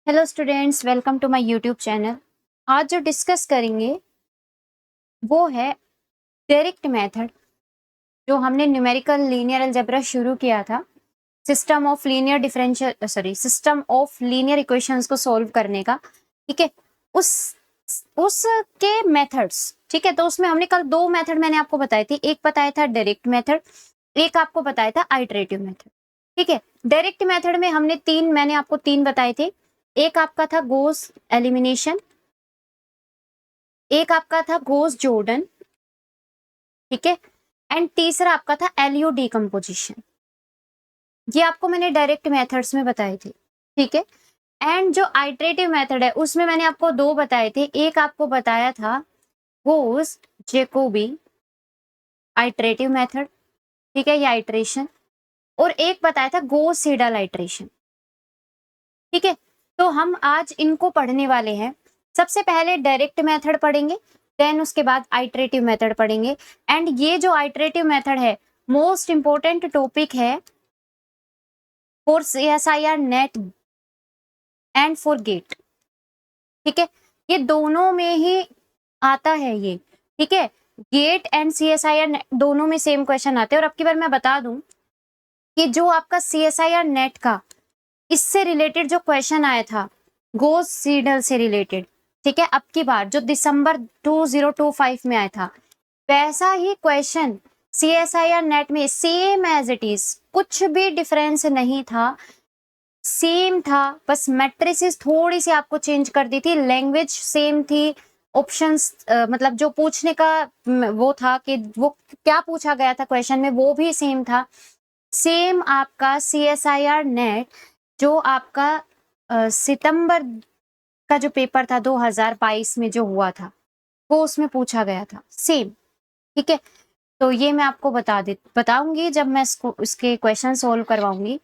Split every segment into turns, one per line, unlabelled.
Hello students, welcome to my YouTube channel. आज जो discuss करेंगे वो है डायरेक्ट मेथड, जो हमने न्यूमेरिकल लीनियर अलजेब्रा शुरू किया था। सिस्टम ऑफ लीनियर इक्वेशंस को सॉल्व करने का। ठीक है, उस उसके मेथड्स। ठीक है, तो उसमें हमने कल दो मेथड मैंने आपको बताई थी। एक बताया था डायरेक्ट मेथड, एक आपको बताया था आइटरेटिव मेथड। ठीक है, डायरेक्ट मेथड में मैंने आपको तीन बताए थे। एक आपका था गॉस एलिमिनेशन, एक आपका था गॉस जॉर्डन, ठीक है, एंड तीसरा आपका था एलियो डिकम्पोजिशन। ये आपको मैंने डायरेक्ट मेथड्स में बताए थे। ठीक है, एंड जो आइटरेटिव मेथड है उसमें मैंने आपको दो बताए थे। एक आपको बताया था गॉस जैकोबी आइटरेटिव मेथड, ठीक है, ये आइटरेशन, और एक बताया था गॉस सीडल आइटरेशन। ठीक है, तो हम आज इनको पढ़ने वाले हैं। सबसे पहले डायरेक्ट मेथड पढ़ेंगे, देन उसके बाद आइटरेटिव मेथड पढ़ेंगे। एंड ये जो आइटरेटिव मेथड है, मोस्ट इंपोर्टेंट टॉपिक है for CSIR NET and for GATE. ठीक है, ये दोनों में ही आता है ये। ठीक है, गेट एंड CSIR दोनों में सेम क्वेश्चन आते हैं। और अब की बार मैं बता दूं कि जो आपका CSIR नेट का इससे रिलेटेड जो क्वेश्चन आया था, गोस सीडल से रिलेटेड, ठीक है, अब की बार जो दिसंबर 2025 में आया था, वैसा ही क्वेश्चन CSIR नेट में सेम एज इट इज, कुछ भी डिफरेंस नहीं था, सेम था। बस मैट्रिसेस थोड़ी सी आपको चेंज कर दी थी, लैंग्वेज सेम थी, ऑप्शंस मतलब जो पूछने का वो था कि वो क्या पूछा गया था क्वेश्चन में, वो भी सेम था। सेम आपका CSIR नेट जो आपका सितंबर का जो पेपर था 2022 में जो हुआ था, वो उसमें पूछा गया था सेम। ठीक है, तो ये मैं आपको बताऊंगी जब मैं इसके क्वेश्चन सोल्व करवाऊंगी।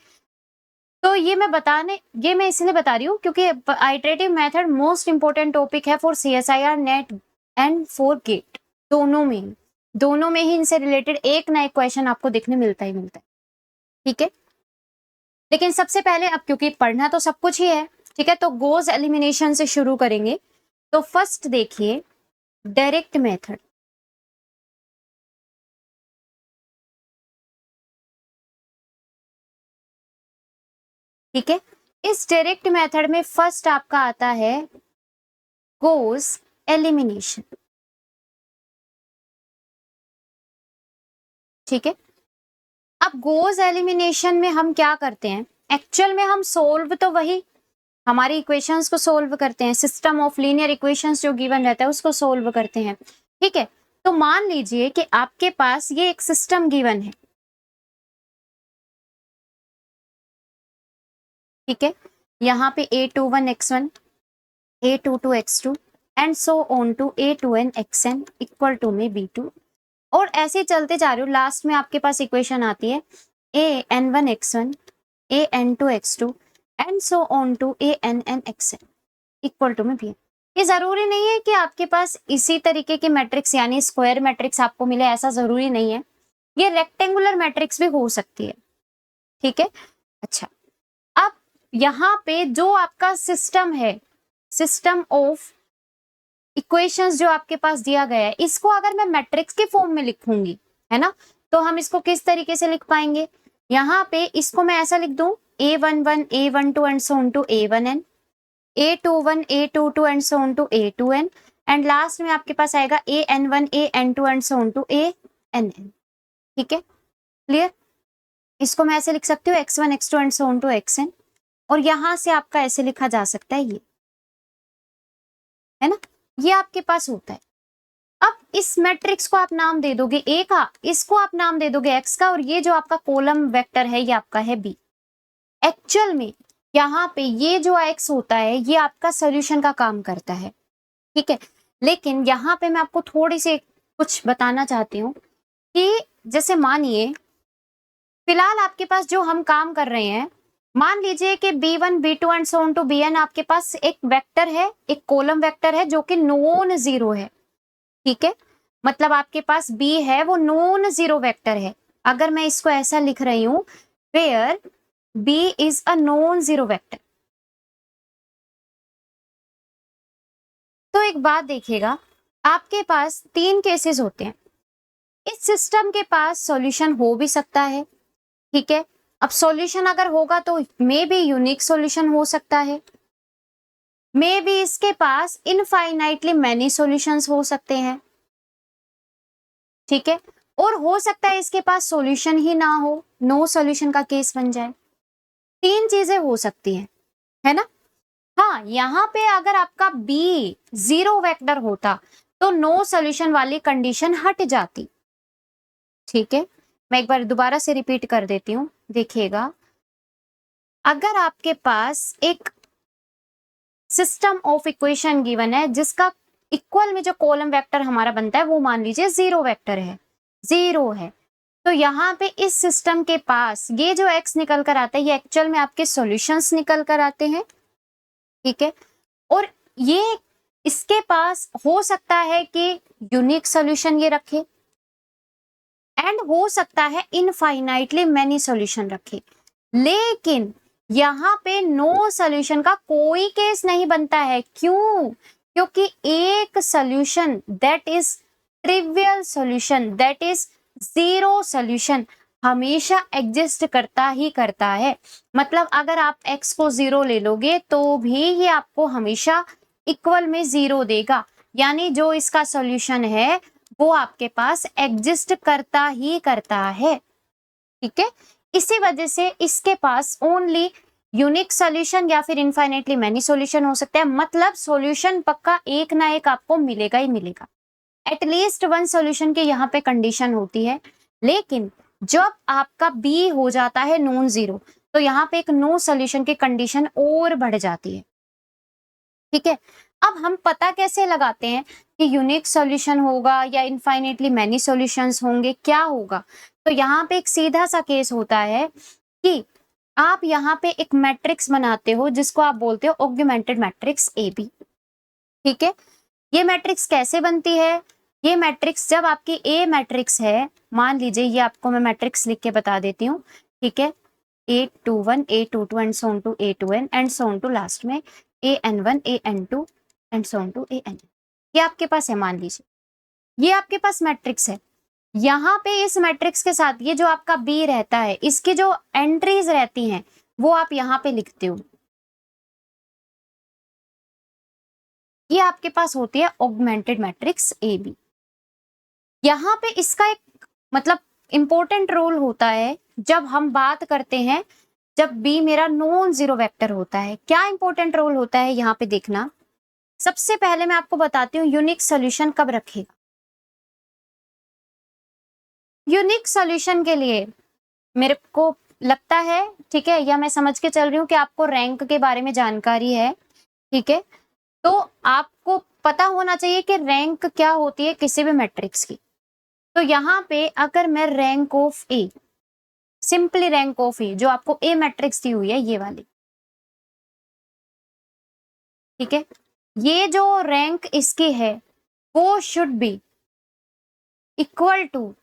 तो ये मैं इसलिए बता रही हूँ क्योंकि iterative method most important topic है for CSIR NET and for GATE. दोनों में ही इनसे रिलेटेड एक ना एक क्वेश्चन आपको देखने मिलता ही मिलता है। ठीक है, लेकिन सबसे पहले अब क्योंकि पढ़ना तो सब कुछ ही है, ठीक है, तो गोज एलिमिनेशन से शुरू करेंगे। तो फर्स्ट देखिए डायरेक्ट मेथड। ठीक है, इस डायरेक्ट मेथड में फर्स्ट आपका आता है गोज एलिमिनेशन। ठीक है, अब गोज एलिमिनेशन में हम क्या करते हैं, एक्चुअल में हम सोल्व तो वही हमारी इक्वेशंस को सोल्व करते हैं, सिस्टम ऑफ लीनियर इक्वेशंस जो गिवन रहता है उसको सोल्व करते हैं। ठीक है, तो मान लीजिए कि आपके पास ये एक सिस्टम गिवन है। ठीक है, यहाँ पे A21x1, A22x2 and so on to A2n equal to में B2, और ऐसे चलते जा रहे हो। लास्ट में आपके पास इक्वेशन आती है AN1x1, AN2x2 and so on to ANn equal to में B। ये जरूरी नहीं है कि आपके पास इसी तरीके की मैट्रिक्स यानी स्क्वायर मैट्रिक्स आपको मिले, ऐसा जरूरी नहीं है। ये रेक्टेंगुलर मैट्रिक्स भी हो सकती है। ठीक है, अच्छा, अब यहाँ पे जो आपका सिस्टम है, सिस्टम ऑफ इक्वेशंस जो आपके पास दिया गया है, इसको अगर मैं मैट्रिक्स के फॉर्म में लिखूंगी, है ना, तो हम इसको किस तरीके से लिख पाएंगे। यहाँ पे इसको मैं ऐसा लिख दूं A11 A12 and so on to A1n, A21 A22 and so on to A2n, and last में आपके पास आएगा AN1 AN2 and so on to ANn। ठीक है, क्लियर। इसको मैं ऐसे लिख सकती हूँ x1 x2 and so on to xn, और यहां से आपका ऐसे लिखा जा सकता है, ये है ना, ये आपके पास होता है। अब इस मैट्रिक्स को आप नाम दे दोगे A का, इसको आप नाम दे दोगे X का, और ये जो आपका कॉलम वेक्टर है ये आपका है B। एक्चुअल में यहाँ पे ये जो X होता है ये आपका सोल्यूशन का काम करता है। ठीक है, लेकिन यहाँ पे मैं आपको थोड़ी सी कुछ बताना चाहती हूँ कि जैसे मानिए फिलहाल आपके पास जो हम काम कर रहे हैं, मान लीजिए कि B1 B2 and so on to Bn आपके पास एक वेक्टर है, एक कॉलम वेक्टर है जो कि नॉन जीरो है। ठीक है, मतलब आपके पास B है वो नॉन जीरो वेक्टर है। अगर मैं इसको ऐसा लिख रही हूं where B is a non zero vector, एक बात देखिएगा, आपके पास 3 केसेस होते हैं। इस सिस्टम के पास सॉल्यूशन हो भी सकता है, ठीक है। अब सॉल्यूशन अगर होगा तो मे बी यूनिक सॉल्यूशन हो सकता है, मे बी इसके पास इनफाइनाइटली मैनी सॉल्यूशंस हो सकते हैं, ठीक है। और हो सकता है इसके पास सॉल्यूशन ही ना हो, नो सॉल्यूशन का केस बन जाए। 3 चीजें हो सकती हैं, है ना। हाँ, यहाँ पे अगर आपका बी 0 वेक्टर होता तो नो सॉल्यूशन वाली कंडीशन हट जाती, ठीक है। मैं एक बार दोबारा से रिपीट कर देती हूँ, देखिएगा। अगर आपके पास एक सिस्टम ऑफ इक्वेशन गिवन है जिसका इक्वल में जो कॉलम वेक्टर हमारा बनता है वो मान लीजिए 0 वेक्टर है, 0 है, तो यहाँ पे इस सिस्टम के पास ये जो x निकल कर आता है ये एक्चुअल में आपके सॉल्यूशंस निकल कर आते हैं, ठीक है। और ये इसके पास हो सकता है कि यूनिक सॉल्यूशन ये रखे एंड हो सकता है इनफाइनाइटली मैनी सॉल्यूशन रखे, लेकिन यहाँ पे नो सॉल्यूशन का कोई केस नहीं बनता है। क्यों? क्योंकि एक solution that is trivial solution, that is 0 solution हमेशा एग्जिस्ट करता ही करता है। मतलब अगर आप x को 0 ले लोगे तो भी ये आपको हमेशा इक्वल में 0 देगा, यानी जो इसका सॉल्यूशन है वो आपके पास एग्जिस्ट करता ही करता है, ठीक है। इसी वजह से इसके पास ओनली यूनिक सॉल्यूशन या फिर इनफाइनाइटली मैनी सॉल्यूशन हो सकता है। मतलब सॉल्यूशन पक्का एक ना एक आपको मिलेगा ही मिलेगा, एटलीस्ट 1 सॉल्यूशन की यहाँ पे कंडीशन होती है। लेकिन जब आपका बी हो जाता है नॉन जीरो तो यहाँ पे एक नो सॉल्यूशन की कंडीशन और बढ़ जाती है, ठीक है। अब हम पता कैसे लगाते हैं कि यूनिक सॉल्यूशन होगा या इनफाइनाइटली मैनी सॉल्यूशंस होंगे, क्या होगा? तो यहाँ पे एक सीधा सा केस होता है कि आप यहाँ पे एक मैट्रिक्स बनाते हो जिसको आप बोलते हो ऑगमेंटेड मैट्रिक्स ए बी, ठीक है। ये मैट्रिक्स कैसे बनती है? ये मैट्रिक्स जब आपकी ए मैट्रिक्स है, मान लीजिए ये आपको मैं मैट्रिक्स लिख के बता देती हूँ, ठीक है। A21 A22 and so on to A2n and so on to last में AN1 AN2 and so on to AN। ये आपके पास है, मान लीजिए ये आपके पास मैट्रिक्स है। यहाँ पे इस मैट्रिक्स के साथ ये जो आपका बी रहता है, इसकी जो एंट्रीज रहती हैं वो आप यहाँ पे लिखते हो। ये आपके पास होती है ऑगमेंटेड मैट्रिक्स ए बी। यहाँ पे इसका एक मतलब इंपॉर्टेंट रोल होता है जब हम बात करते हैं, जब बी मेरा नॉन जीरो वेक्टर होता है। क्या इंपॉर्टेंट रोल होता है यहाँ पे देखना। सबसे पहले मैं आपको बताती हूँ यूनिक सॉल्यूशन कब रखेगा। यूनिक सॉल्यूशन के लिए मेरे को लगता है, ठीक है, या मैं समझ के चल रही हूँ कि आपको रैंक के बारे में जानकारी है, ठीक है। तो आपको पता होना चाहिए कि रैंक क्या होती है किसी भी मैट्रिक्स की। तो यहाँ पे अगर मैं rank of A, simply rank of A जो आपको ए मैट्रिक्स दी हुई है ये वाली, ठीक है, ये जो रैंक इसकी है वो should be equal to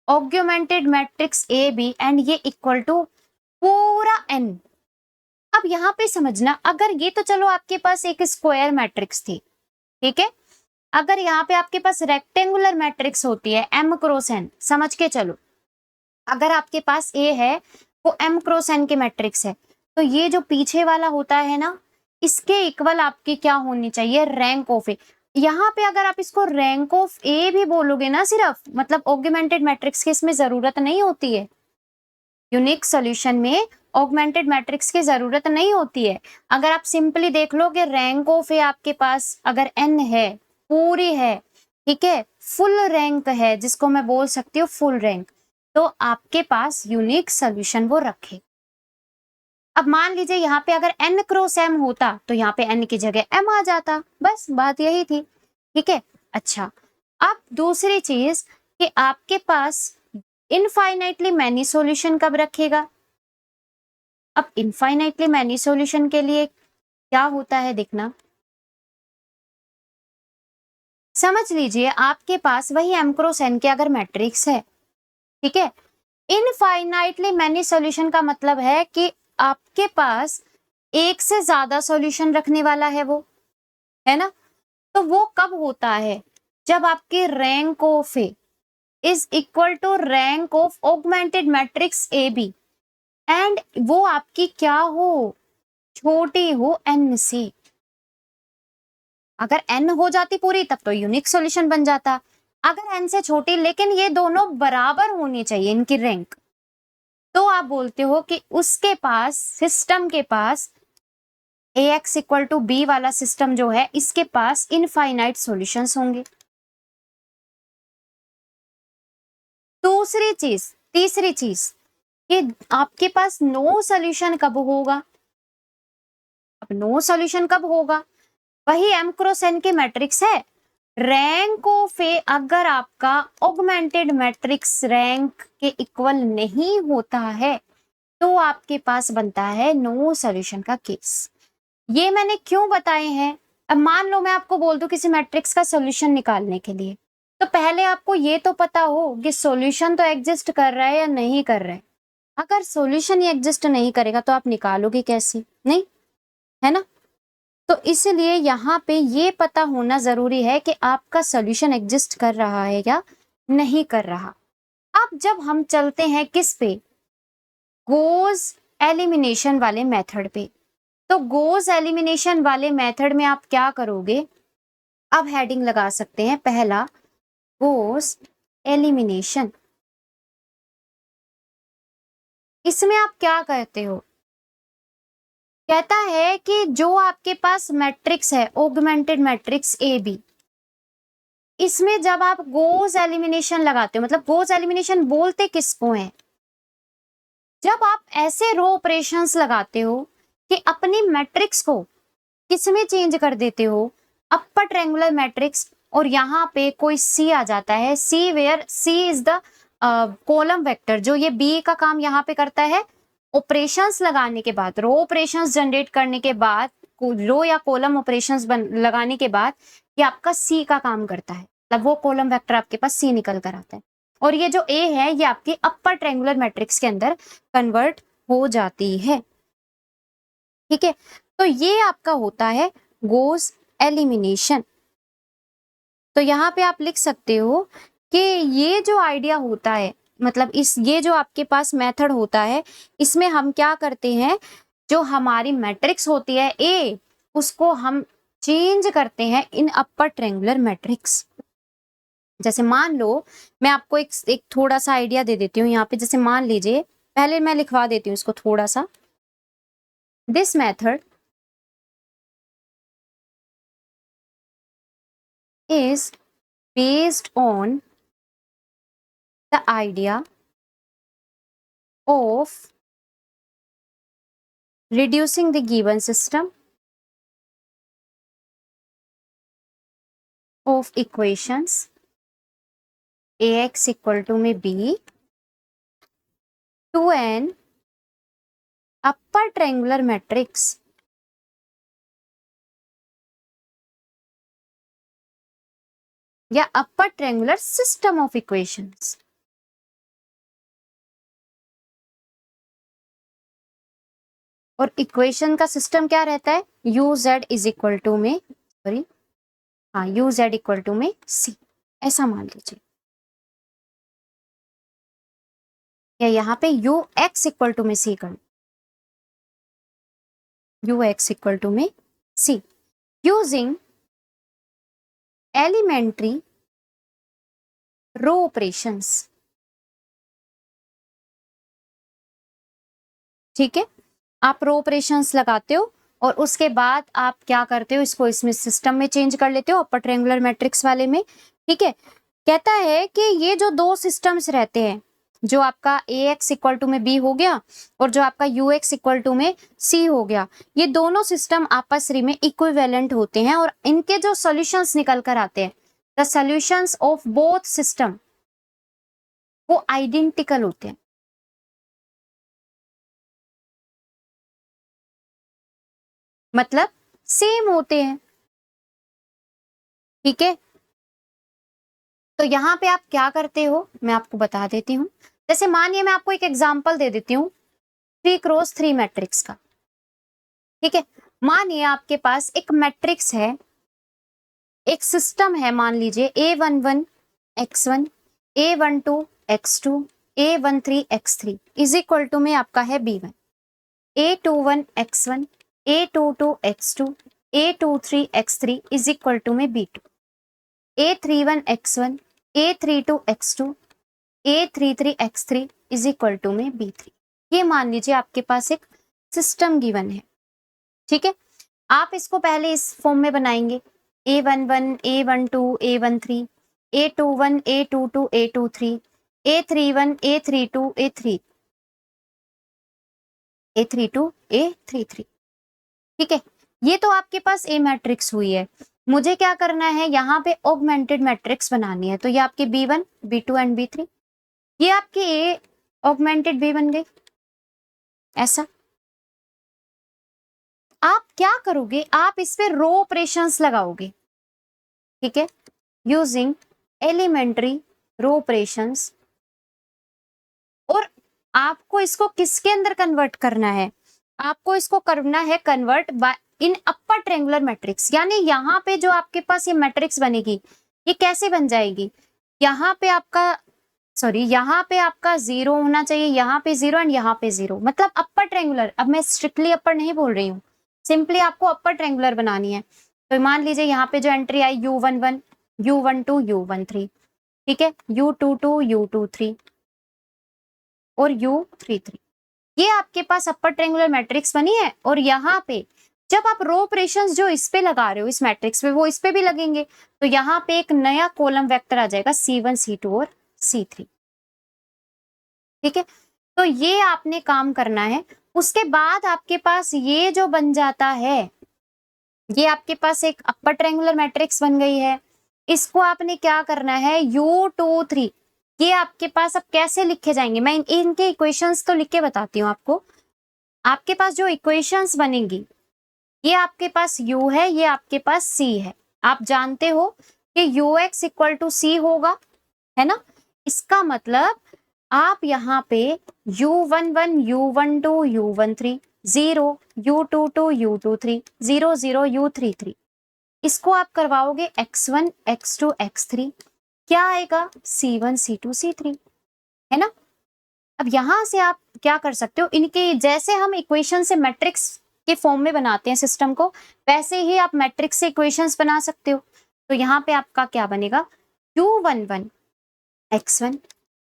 augmented matrix A B and ये इक्वल टू पूरा एन। अब यहाँ पे समझना, अगर ये तो चलो आपके पास एक स्क्वायर मैट्रिक्स थी, ठीक है। अगर यहाँ पे आपके पास रेक्टेंगुलर मैट्रिक्स होती है m क्रॉस n, समझ के चलो, अगर आपके पास A है वो m क्रॉस n की मैट्रिक्स है, तो ये जो पीछे वाला होता है ना, इसके इक्वल आपकी क्या होनी चाहिए, रैंक ऑफ ए। यहाँ पे अगर आप इसको रैंक ऑफ ए भी बोलोगे ना सिर्फ, मतलब ऑगमेंटेड मैट्रिक्स की इसमें जरूरत नहीं होती है। यूनिक सॉल्यूशन में ऑगमेंटेड मैट्रिक्स की जरूरत नहीं होती है। अगर आप सिंपली देख लो कि रैंक ऑफ ए आपके पास अगर n है, पूरी है, ठीक है, फुल रैंक है जिसको मैं बोल सकती हूँ फुल रैंक, तो आपके पास यूनिक सॉल्यूशन वो रखे। अब मान लीजिए यहाँ पे अगर n क्रॉस m होता तो यहाँ पे n की जगह m आ जाता, बस बात यही थी, ठीक है। अच्छा, अब दूसरी चीज कि आपके पास इनफाइनाइटली मैनी सॉल्यूशन कब रखेगा। अब इनफाइनाइटली मैनी सॉल्यूशन के लिए क्या होता है देखना, समझ लीजिए आपके पास वही m क्रॉस n के अगर मैट्रिक्स है, ठीक है, इनफाइनाइटली मैनी सॉल्यूशन का मतलब है कि आपके पास एक से ज्यादा सॉल्यूशन रखने वाला है वो, है ना। तो वो कब होता है? जब आपके rank of A is equal to rank of augmented matrix A B and वो आपकी क्या हो, छोटी हो n से। अगर n हो जाती पूरी तब तो यूनिक सॉल्यूशन बन जाता, अगर n से छोटी, लेकिन ये दोनों बराबर होनी चाहिए इनकी रैंक, तो आप बोलते हो कि उसके पास, सिस्टम के पास, ax इक्वल टू बी वाला सिस्टम जो है, इसके पास इनफाइनाइट सॉल्यूशंस होंगे। तीसरी चीज कि आपके पास नो सॉल्यूशन कब होगा? अब नो सॉल्यूशन कब होगा? वही m क्रॉस n के मैट्रिक्स है, रैंक ऑफ ए अगर आपका ऑगमेंटेड मैट्रिक्स रैंक के इक्वल नहीं होता है तो आपके पास बनता है नो सॉल्यूशन का केस। ये मैंने क्यों बताए हैं? अब मान लो मैं आपको बोल दूं किसी मैट्रिक्स का सॉल्यूशन निकालने के लिए, तो पहले आपको ये तो पता हो कि सॉल्यूशन तो एग्जिस्ट कर रहा है या नहीं कर रहा है। अगर सॉल्यूशन ही एग्जिस्ट नहीं करेगा तो आप निकालोगे कैसे? नहीं, है ना? तो इसलिए यहाँ पे ये पता होना जरूरी है कि आपका सॉल्यूशन एग्जिस्ट कर रहा है या नहीं कर रहा। अब जब हम चलते हैं किस पे, गोज एलिमिनेशन वाले मेथड पे, तो गोज एलिमिनेशन वाले मेथड में आप क्या करोगे? अब हेडिंग लगा सकते हैं, पहला गोज एलिमिनेशन। इसमें आप क्या कहते हो? कहता है कि जो आपके पास मैट्रिक्स है, ऑगमेंटेड मैट्रिक्स ए बी, इसमें जब आप गोज एलिमिनेशन लगाते हो, मतलब गोज एलिमिनेशन बोलते किसको है? जब आप ऐसे रो ऑपरेशंस लगाते हो कि अपनी मैट्रिक्स को किसमें चेंज कर देते हो, अपर ट्रायंगुलर मैट्रिक्स, और यहाँ पे कोई सी आ जाता है, C where C is the column vector, जो ये बी का काम यहाँ पे करता है। ऑपरेशंस लगाने के बाद, रो ऑपरेशंस जनरेट करने के बाद, रो या कॉलम ऑपरेशंस लगाने के बाद ये आपका सी का काम करता है, मतलब वो कॉलम वेक्टर आपके पास सी निकल कर आता है, और ये जो ए है ये आपकी अपर ट्रायंगुलर मैट्रिक्स के अंदर कन्वर्ट हो जाती है। ठीक है, तो ये आपका होता है गोज एलिमिनेशन। तो यहाँ पे आप लिख सकते हो कि ये जो आइडिया होता है, मतलब ये जो आपके पास मेथड होता है, इसमें हम क्या करते हैं, जो हमारी मैट्रिक्स होती है ए, उसको हम चेंज करते हैं इन अपर ट्रायंगुलर मैट्रिक्स। जैसे मान लो, मैं आपको एक थोड़ा सा आइडिया दे देती हूँ यहाँ पे। जैसे मान लीजिए, पहले मैं लिखवा देती हूँ इसको थोड़ा सा। This method is based on the idea of reducing the given system of equations ax equal to में b to an upper triangular matrix या upper triangular system of equations. और इक्वेशन का सिस्टम क्या रहता है? U Z is equal to में, sorry, हाँ, U Z equal to में सी, ऐसा मान लीजिए, या यहाँ पे यू एक्स इक्वल टू में सी कर, यू एक्स इक्वल टू में सी, यूजिंग एलिमेंट्री रो ऑपरेशंस। ठीक है, आप रो ऑपरेशंस लगाते हो और उसके बाद आप क्या करते हो, इसको इसमें सिस्टम में चेंज कर लेते हो, अपर ट्रायंगुलर मैट्रिक्स वाले में। ठीक है, कहता है कि ये जो दो सिस्टम्स रहते हैं, जो आपका ए एक्स इक्वल टू में बी हो गया और जो आपका यू एक्स इक्वल टू में सी हो गया, ये दोनों सिस्टम आपस में इक्विवेलेंट होते हैं और इनके जो सॉल्यूशंस निकल कर आते हैं, the solutions of both system, वो आइडेंटिकल होते हैं। मतलब सेम होते हैं। ठीक है, तो यहाँ पे आप क्या करते हो, मैं आपको बता देती हूँ। जैसे मानिए मैं आपको एक एग्जांपल दे देती हूँ 3x3 मैट्रिक्स का। ठीक है, मानिए आपके पास एक मैट्रिक्स है एक सिस्टम है, मान लीजिए A11 x1, A12 x2, A13 x3 is equal to में आपका है B1, A21 x1, A22 x2, A23 x3 is equal to में B2, A31 x1, A32 x2, A33 x3 is equal to में B3। ये मान लीजिए आपके पास एक सिस्टम गिवन है, ठीक है। आप इसको पहले इस फॉर्म में बनाएंगे, A11, A12, A13, A21, A22, A23, A31, A32, A32, A33, ठीक है। ये तो आपके पास A मैट्रिक्स हुई है। मुझे क्या करना है, यहाँ पे ऑगमेंटेड मैट्रिक्स बनानी है, तो ये आपके B1, B2 एंड B3, ये आपकी A ऑगमेंटेड B बन गई। ऐसा आप क्या करोगे, आप इस पे रो ऑपरेशंस लगाओगे, ठीक है, यूजिंग एलिमेंट्री रो ऑपरेशंस। और आपको इसको किसके अंदर कन्वर्ट करना है, आपको इसको करना है कन्वर्ट बाय इन अपर ट्रायंगुलर मैट्रिक्स। यानी यहाँ पे जो आपके पास ये मैट्रिक्स बनेगी, ये कैसे बन जाएगी, यहाँ पे आपका यहाँ पे आपका 0 होना चाहिए, यहाँ पे 0 एंड यहाँ पे 0, मतलब अपर ट्रायंगुलर। अब मैं स्ट्रिक्टली अपर नहीं बोल रही हूँ, सिंपली आपको अपर ट्रायंगुलर बनानी है। तो मान लीजिए यहाँ पे जो एंट्री आई U11, U12, U13, ठीक है, U22, U23 और U33, ये आपके पास अपर ट्रायंगुलर मैट्रिक्स बनी है। और यहाँ पे जब आप रो ऑपरेशंस जो इस पे लगा रहे हो इस मैट्रिक्स पे, वो इस पे भी लगेंगे, तो यहाँ पे एक नया कॉलम वेक्टर आ जाएगा C1, C2 और C3, ठीक है। तो ये आपने काम करना है। उसके बाद आपके पास ये जो बन जाता है, ये आपके पास एक अपर ट्रायंगुलर मैट्रिक्स बन गई है। इसको आपने क्या करना है, U23, ये आपके पास अब कैसे लिखे जाएंगे, मैं इनके इक्वेशंस तो लिख के बताती हूँ आपको। आपके पास जो इक्वेशंस बनेंगी, ये आपके पास U है, ये आपके पास C है। आप जानते हो कि UX इक्वल टू C होगा, है ना। इसका मतलब आप यहाँ पे U11, U12, U13 0, U22, U23 0, 0, U33, इसको आप करवाओगे X1, X2, X3, क्या आएगा C1, C2, C3, है ना। अब यहां से आप क्या कर सकते हो, इनके जैसे हम इक्वेशन से मैट्रिक्स के फॉर्म में बनाते हैं सिस्टम को, वैसे ही आप मैट्रिक्स से इक्वेशंस बना सकते हो। तो यहाँ पे आपका क्या बनेगा, U11 x1,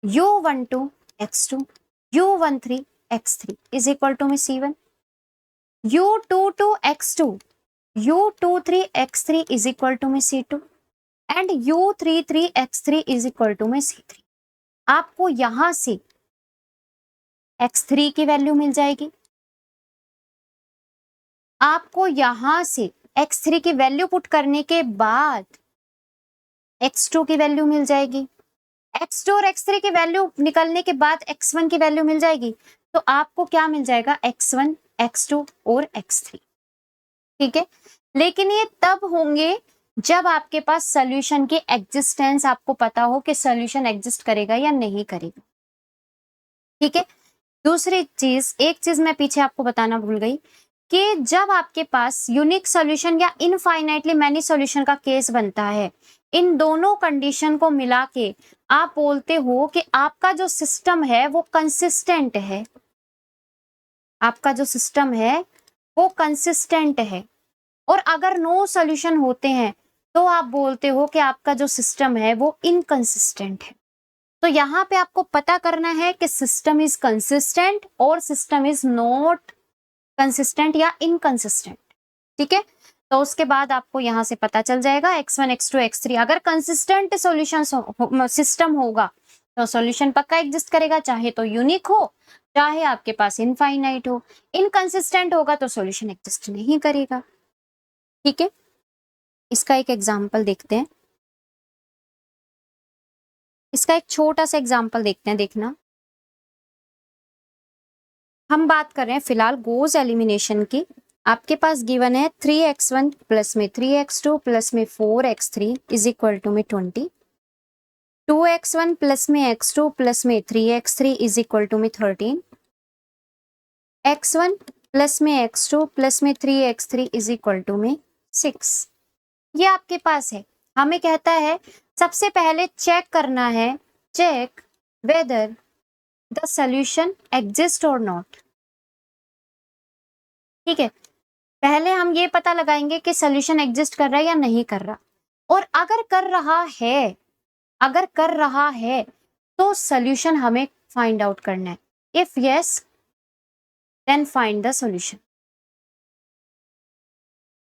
U12 x2, U13 x3 is equal to में C1, U22 x2, U23 x3 is equal to में C2 and U33 x3 is equal to में C3। आपको यहां से x3 की वैल्यू मिल जाएगी, आपको यहां से x3 की वैल्यू पुट करने के बाद x2 की वैल्यू मिल जाएगी, x2 और x3 की वैल्यू निकलने के बाद x1 की वैल्यू मिल जाएगी। तो आपको क्या मिल जाएगा, x1, x2 और x3, ठीक है। लेकिन ये तब होंगे जब आपके पास सॉल्यूशन की एग्जिस्टेंस आपको पता हो कि सॉल्यूशन एग्जिस्ट करेगा या नहीं करेगा, ठीक है। दूसरी चीज, एक चीज मैं पीछे आपको बताना भूल गई कि जब आपके पास यूनिक सॉल्यूशन या इनफाइनाइटली मैनी सॉल्यूशन का केस बनता है, इन दोनों कंडीशन को मिला के आप बोलते हो कि आपका जो सिस्टम है वो कंसिस्टेंट है, आपका जो सिस्टम है वो कंसिस्टेंट है। और अगर नो सॉल्यूशन होते हैं तो आप बोलते हो कि आपका जो सिस्टम है वो इनकंसिस्टेंट है। तो यहाँ पे आपको पता करना है कि सिस्टम इज कंसिस्टेंट और सिस्टम इज नॉट कंसिस्टेंट या इनकंसिस्टेंट, ठीक है। तो उसके बाद आपको यहां से पता चल जाएगा x1, x2, x3, अगर कंसिस्टेंट सॉल्यूशन सिस्टम होगा तो सॉल्यूशन पक्का एग्जिस्ट करेगा, चाहे तो यूनिक हो चाहे आपके पास इनफाइनाइट हो। इनकंसिस्टेंट होगा तो सॉल्यूशन एग्जिस्ट नहीं करेगा, ठीक है। इसका एक एग्जांपल देखते हैं, इसका एक छोटा सा एग्जांपल देखते हैं, देखना। हम बात कर रहे हैं फिलहाल गोज एलिमिनेशन की। आपके पास गिवन है 3x1 प्लस में 3x2 प्लस में 4x3 इज इक्वल टू में 20, 2x1 प्लस में x2 प्लस में 3x3 इज इक्वल टू में 13, x1 प्लस में x2 प्लस में 3x3 इज इक्वल टू में 6। ये आपके पास है, हमें कहता है सबसे पहले चेक करना है, check whether the solution exist or not. ठीक है, पहले हम ये पता लगाएंगे कि सॉल्यूशन एग्जिस्ट कर रहा है या नहीं कर रहा, और अगर कर रहा है, अगर कर रहा है तो सॉल्यूशन हमें फाइंड आउट करना है। If yes then find the solution.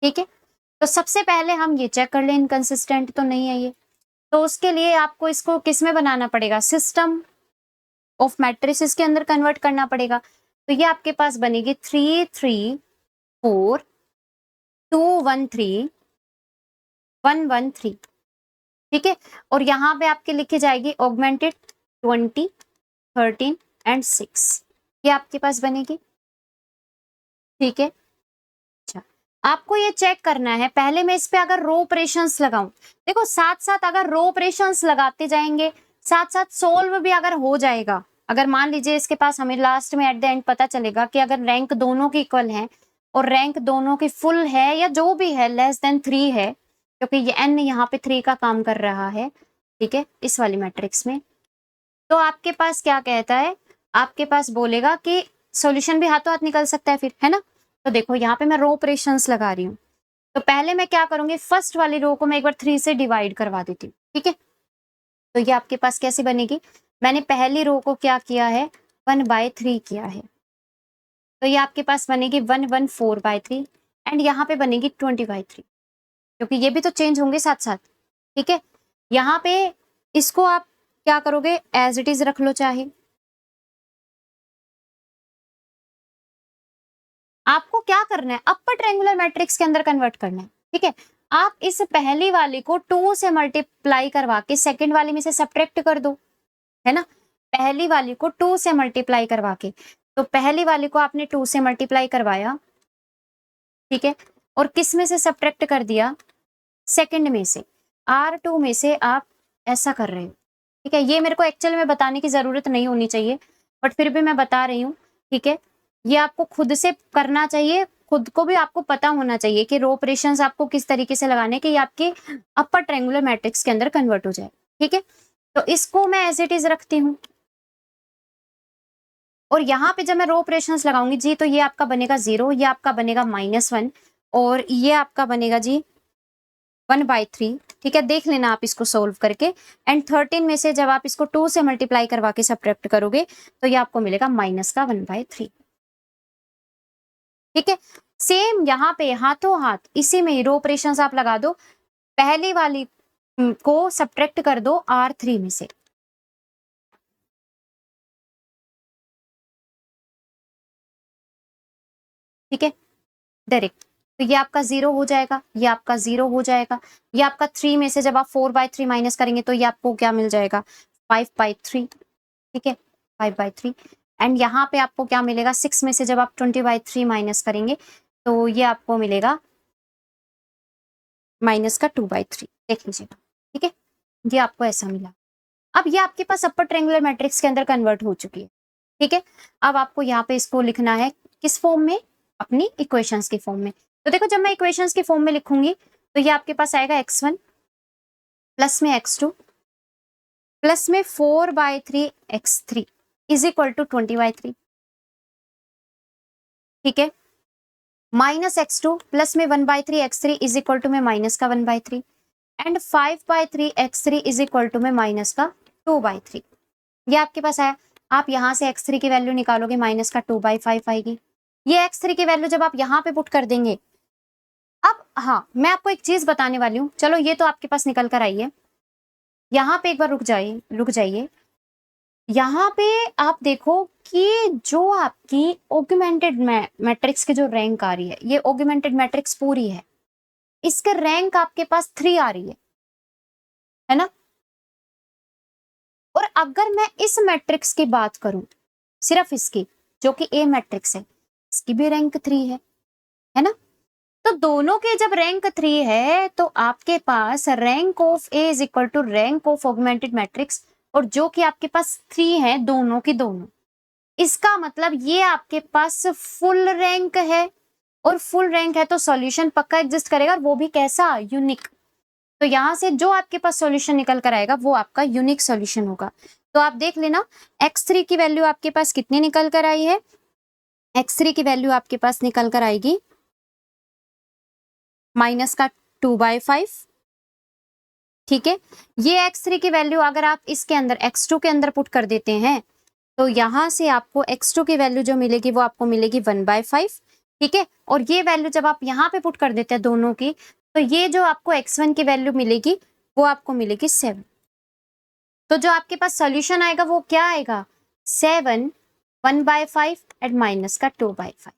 ठीक है, तो सबसे पहले हम ये चेक कर लें इनकंसिस्टेंट तो नहीं है ये, तो उसके लिए आपको इसको किस में बनाना पड़ेगा, सिस्टम ऑफ मैट्रिसेस के अंदर कन्वर्ट करना पड़ेगा। तो ये आपके पास बनेगी 3 3 4 2 1 3 1 1 3। ठीक है, और यहाँ पे आपके लिखी जाएगी ऑगमेंटेड 20 13 एंड 6, ये आपके पास बनेगी। ठीक है, अच्छा आपको ये चेक करना है, पहले मैं इस पे अगर रो ऑपरेशंस लगाऊं, देखो साथ साथ अगर रो ऑपरेशंस लगाते जाएंगे, साथ साथ सोल्व भी अगर हो जाएगा, अगर मान लीजिए इसके पास हमें लास्ट में एट द एंड पता चलेगा कि अगर रैंक दोनों की इक्वल है और रैंक दोनों की फुल है या जो भी है लेस देन 3 है, क्योंकि ये n यहाँ पे 3 का काम कर रहा है। ठीक है, इस वाली मैट्रिक्स में, तो आपके पास क्या कहता है, आपके पास बोलेगा कि सॉल्यूशन भी हाथों हाथ निकल सकता है फिर, है ना। तो देखो यहाँ पे मैं रो ऑपरेशंस लगा रही हूँ, तो पहले मैं क्या करूंगी, फर्स्ट वाली रो को मैं एक बार 3 से डिवाइड करवा देती हूँ। ठीक है, तो ये आपके पास कैसे बनेगी, मैंने पहली रो को क्या किया है, 1/3 किया है, तो ये आपके पास बनेगी 114/3 एंड यहाँ पे बनेगी 20/3, क्योंकि ये भी तो चेंज होंगे साथ साथ। ठीक है, यहाँ पे इसको आप क्या करोगे, एज इट इज रख लो, चाहे आपको क्या करना है, अपर ट्रायंगुलर मैट्रिक्स के अंदर कन्वर्ट करना है। ठीक है, आप इस पहली वाली को 2 से मल्टीप्लाई करवा के सेकंड वाली में से सब्ट्रैक्ट कर दो, है ना। पहली वाली को 2 से मल्टीप्लाई करवा के, तो पहली वाली को आपने 2 से मल्टीप्लाई करवाया, ठीक है, और किस में से सब्ट्रैक्ट कर दिया, सेकंड में से, R2 में से आप ऐसा कर रहे हो। ठीक है, ये मेरे को एक्चुअल में बताने की जरूरत नहीं होनी चाहिए, बट फिर भी मैं बता रही हूँ। ठीक है, ये आपको खुद से करना चाहिए, खुद को भी आपको पता होना चाहिए कि रो ऑपरेशंस आपको किस तरीके से लगाने कि ये आपके अपर ट्रायंगुलर मैट्रिक्स के अंदर कन्वर्ट हो जाए। ठीक है, तो इसको मैं एज इट इज रखती हूँ, और यहाँ पे जब मैं रो ऑपरेशंस लगाऊंगी जी, तो ये आपका बनेगा 0, ये आपका बनेगा -1 और ये आपका बनेगा जी 1/3। ठीक है, देख लेना आप इसको सोल्व करके, एंड 13 में से जब आप इसको 2 से मल्टीप्लाई करवा के सब्ट्रैक्ट करोगे तो ये आपको मिलेगा -1/3। ठीक है, सेम यहाँ पे हाथों हाथ इसी में रो ऑपरेशंस आप लगा दो, पहली वाली को सब्ट्रैक्ट कर दो R3 में से। ठीक है, डायरेक्ट, तो ये आपका 0 हो जाएगा, ये आपका 0 हो जाएगा, ये आपका 3 में से जब आप 4/3 माइनस करेंगे तो ये आपको क्या मिल जाएगा, 5/3। ठीक है, 5/3, एंड यहाँ पे आपको क्या मिलेगा, 6 में से जब आप 20/3 माइनस करेंगे तो ये आपको मिलेगा -2/3, देख लीजिएगा। ठीक है, ये आपको ऐसा मिला। अब ये आपके पास अपर ट्रायंगुलर मैट्रिक्स के अंदर कन्वर्ट हो चुकी है। ठीक है, अब आपको यहाँ पे इसको लिखना है किस फॉर्म में, अपनी इक्वेशंस के फॉर्म में। तो देखो जब मैं इक्वेशंस के फॉर्म में लिखूंगी तो ये आपके पास आएगा x1 प्लस में x2 प्लस में 4/3 x3 इज इक्वल टू 20/3। ठीक है, -x2 प्लस में 1/3 x3 इज इक्वल टू में -1/3 and 5/3 x3 is equal to में -2/3। ये आपके पास आया, आप यहाँ से x3 की वैल्यू निकालोगे -2/5 आएगी। ये x3 की वैल्यू जब आप यहाँ पे पुट कर देंगे, अब हाँ मैं आपको एक चीज बताने वाली हूँ, चलो ये तो आपके पास निकल कर आई है, यहाँ पे एक बार रुक जाइए, यहाँ पे आप देखो कि जो आपकी ऑगमेंटेड मैट्रिक्स की जो रैंक आ रही है, ये ऑगमेंटेड मैट्रिक्स पूरी है, इसका रैंक आपके पास 3 आ रही है ना। और अगर मैं इस मैट्रिक्स की बात करूं, सिर्फ इसकी, जो कि ए मैट्रिक्स है, इसकी भी रैंक 3 है ना। तो दोनों के जब रैंक 3 है तो आपके पास rank of A is equal to rank of augmented matrix, और जो कि आपके पास 3 है दोनों की दोनों, इसका मतलब ये आपके पास फुल रैंक है, और फुल रैंक है तो सॉल्यूशन पक्का एग्जिस्ट करेगा, वो भी कैसा, यूनिक। तो यहाँ से जो आपके पास सॉल्यूशन निकल कर आएगा वो आपका यूनिक सॉल्यूशन होगा। तो आप देख लेना x3 की वैल्यू आपके पास कितनी निकल कर आई है, x3 की वैल्यू आपके पास निकल कर आएगी माइनस का 2/5, ठीक है। ये x3 की वैल्यू अगर आप इसके अंदर x2 के अंदर पुट कर देते हैं तो यहां से आपको x2 की वैल्यू जो मिलेगी वो आपको मिलेगी 1/5, ठीक है। और ये वैल्यू जब आप यहाँ पे पुट कर देते हैं दोनों की, तो ये जो आपको x1 की वैल्यू मिलेगी वो आपको मिलेगी 7। तो जो आपके पास सॉल्यूशन आएगा वो क्या आएगा, 7, 1/5 एंड माइनस का 2/5,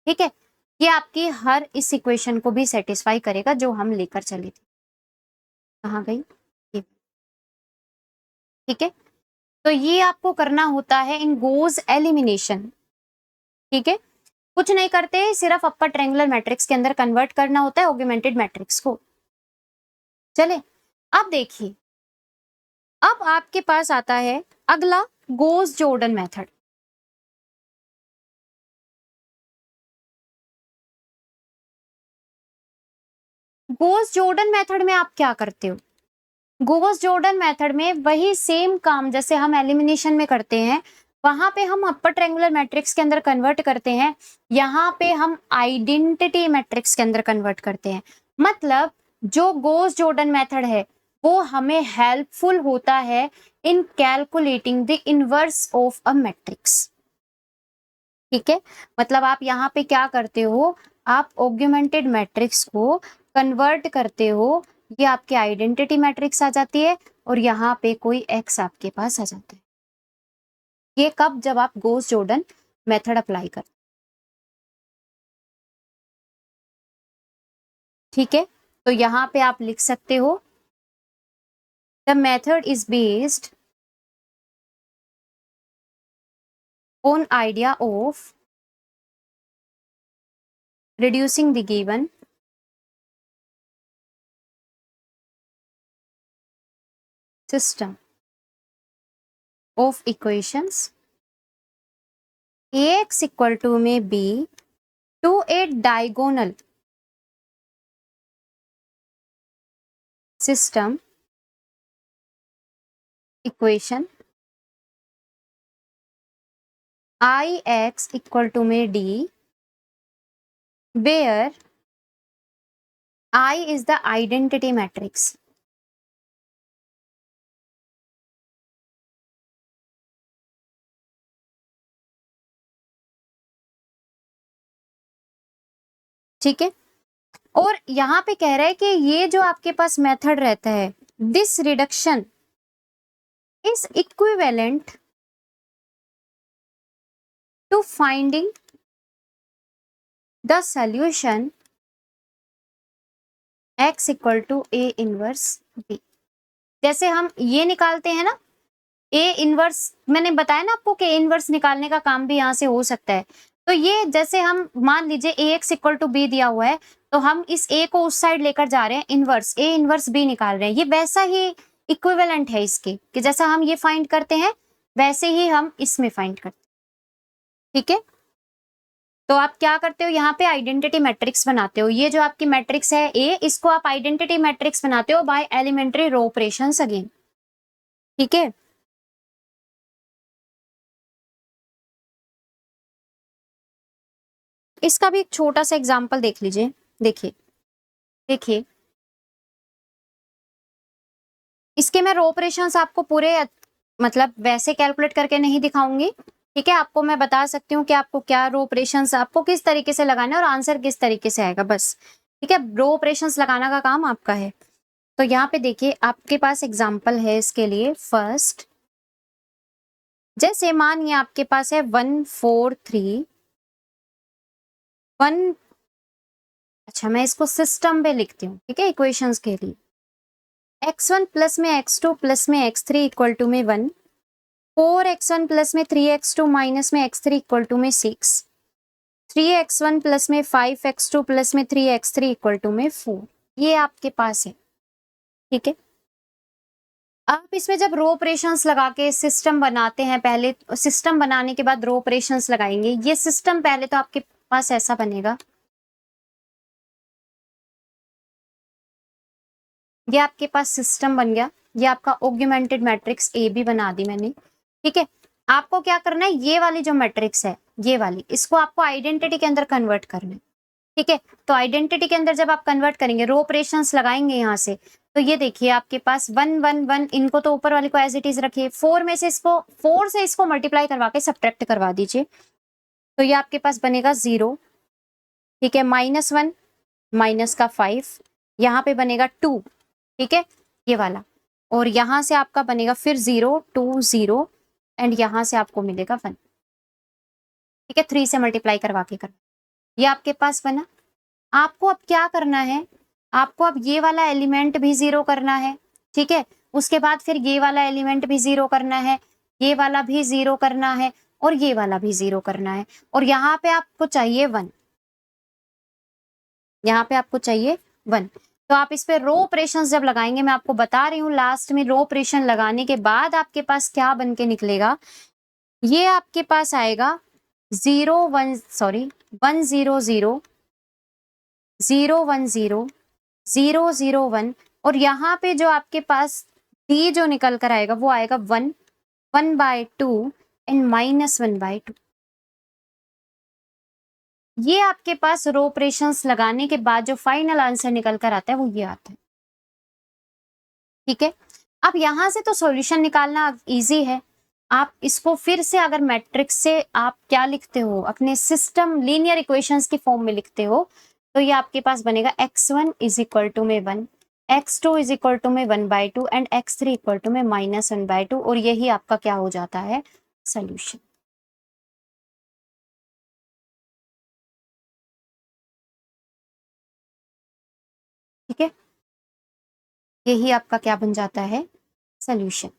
ठीक है। ये आपकी हर इस इक्वेशन को भी सेटिस्फाई करेगा जो हम लेकर चले थे। कहाँ गई ये, ठीक है। तो ये आपको करना होता है इन गोज एलिमिनेशन, ठीक है। कुछ नहीं करते, सिर्फ अपर ट्रायंगुलर मैट्रिक्स के अंदर कन्वर्ट करना होता है ऑगमेंटेड मैट्रिक्स को। चले अब देखिए, अब आपके पास आता है अगला goes Jordan method. Goes Jordan method में आप क्या करते हो, गोस जॉर्डन मेथड में वही सेम काम जैसे हम एलिमिनेशन में करते हैं, वहां पे हम अपर ट्रायंगुलर मैट्रिक्स के अंदर कन्वर्ट करते हैं, यहाँ पे हम आइडेंटिटी मैट्रिक्स के अंदर कन्वर्ट करते हैं। मतलब जो गोस जॉर्डन मेथड है वो हमें हेल्पफुल होता है इन calculating the inverse of a matrix, ठीक है। मतलब आप यहाँ पे क्या करते हो, आप ऑगमेंटेड मैट्रिक्स को कन्वर्ट करते हो, ये आपके आइडेंटिटी मैट्रिक्स आ जाती है और यहाँ पे कोई x आपके पास आ जाता है। ये कब, जब आप गोस जॉर्डन मेथड अप्लाई कर, ठीक है। तो यहाँ पे आप लिख सकते हो the method is based on idea of reducing the given system of equations ax equal to में b to a diagonal system equation ix equal to में d where I is the identity matrix, ठीक है। और यहाँ पे कह रहा है कि ये जो आपके पास मेथड रहता है, this reduction is equivalent to finding the solution x equal to a inverse b। जैसे हम ये निकालते हैं ना a इनवर्स, मैंने बताया ना आपको कि a इनवर्स निकालने का काम भी यहाँ से हो सकता है। तो ये जैसे हम मान लीजिए ax इक्वल टू b दिया हुआ है, तो हम इस a को उस साइड लेकर जा रहे हैं, इनवर्स a इनवर्स b निकाल रहे हैं। ये वैसा ही इक्विवेलेंट है इसके, कि जैसा हम ये फाइंड करते हैं वैसे ही हम इसमें फाइंड करते हैं, ठीक है। तो आप क्या करते हो, यहाँ पे आइडेंटिटी मैट्रिक्स बनाते हो। ये जो आपकी मैट्रिक्स है A, इसको आप आइडेंटिटी मैट्रिक्स बनाते हो by elementary row operations again, ठीक है। इसका भी एक छोटा सा एग्जांपल देख लीजिए, देखिए देखिए, इसके मैं रो ऑपरेशंस आपको पूरे मतलब वैसे कैलकुलेट करके नहीं दिखाऊंगी, ठीक है। आपको मैं बता सकती हूँ कि आपको क्या रो ऑपरेशंस आपको किस तरीके से लगाना है और आंसर किस तरीके से आएगा, बस, ठीक है। रो ऑपरेशंस लगाना का काम आपका है। तो यहाँ पे देखिए आपके पास एग्जाम्पल है इसके लिए। फर्स्ट, जैसे मानिए आपके पास है 1 4 3 1, अच्छा मैं इसको सिस्टम पे लिखती हूँ, ठीक है, इक्वेशंस के लिए। x1 प्लस में x2 प्लस में x3 इक्वल टू में 1, 4x1 प्लस में 3x2 माइनस में x3 इक्वल टू में 6, 3x1 प्लस में 5x2 प्लस में 3x3 इक्वल टू में 4, ये आपके पास है, ठीक है। आप इसमें जब रो ऑपरेशंस लगा के सिस्टम बनाते हैं, पहले सिस्टम बनाने के बाद रो ऑपरेशंस लगाएंगे। ये सिस्टम पहले तो आपके पास ऐसा बनेगा, ये आपके पास सिस्टम बन गया, ये आपका ऑग्यूमेंटेड मैट्रिक्स ए भी बना दी मैंने। ठीक है, आपको क्या करना है, ये वाली जो मैट्रिक्स है, ये वाली, इसको आपको आइडेंटिटी के अंदर कन्वर्ट करना है। ठीक है, तो आइडेंटिटी के अंदर जब आप कन्वर्ट करेंगे, रो ऑपरेशंस लगाएंगे यहाँ से, तो ये देखिए आपके पास 1 1 1, इनको तो ऊपर वाले को एज इट इज रखिए, 4 में से इसको 4 से इसको मल्टीप्लाई करवा के सब्ट्रैक्ट करवा दीजिए, तो ये आपके पास बनेगा 0। ठीक है, -1 माइनस का 5, यहाँ पे बनेगा 2। ठीक है, ये वाला, और यहाँ से आपका बनेगा फिर 0 2 0, एंड यहाँ से आपको मिलेगा 1। ठीक है, 3 से मल्टीप्लाई करवा के कर, ये आपके पास बना। आपको अब क्या करना है, आपको अब ये वाला एलिमेंट भी 0 करना है। ठीक है, उसके बाद फिर ये वाला एलिमेंट भी 0 करना है, ये वाला भी 0 करना है, और ये वाला भी 0 करना है, और यहाँ पे आपको चाहिए 1, यहाँ पे आपको चाहिए 1। तो आप इस पे रो ऑपरेशंस जब लगाएंगे, मैं आपको बता रही हूँ, लास्ट में रो ऑपरेशन लगाने के बाद आपके पास क्या बन के निकलेगा, ये आपके पास आएगा 0 1 सॉरी 1 0 0 0 1 0 0 0 1, और यहाँ पे जो आपके पास डी जो निकल कर आएगा वो आएगा 1 1/2 एंड -1/2। ये आपके पास रो ऑपरेशंस लगाने के बाद जो फाइनल आंसर निकल कर आता है वो ये आता है। ठीक है, अब यहां से तो सॉल्यूशन निकालना इजी है। आप इसको फिर से अगर मैट्रिक्स से आप क्या लिखते हो, अपने सिस्टम लीनियर इक्वेशंस की फॉर्म में लिखते हो, तो ये आपके पास बनेगा x1 इज इक्वल टू में 1, x2 इज इक्वल टू में 1/2 एंड x3 इक्वल टू में -1/2, और यही आपका क्या हो जाता है, सोल्यूशन। ठीक है, यही आपका क्या बन जाता है, सोल्यूशन।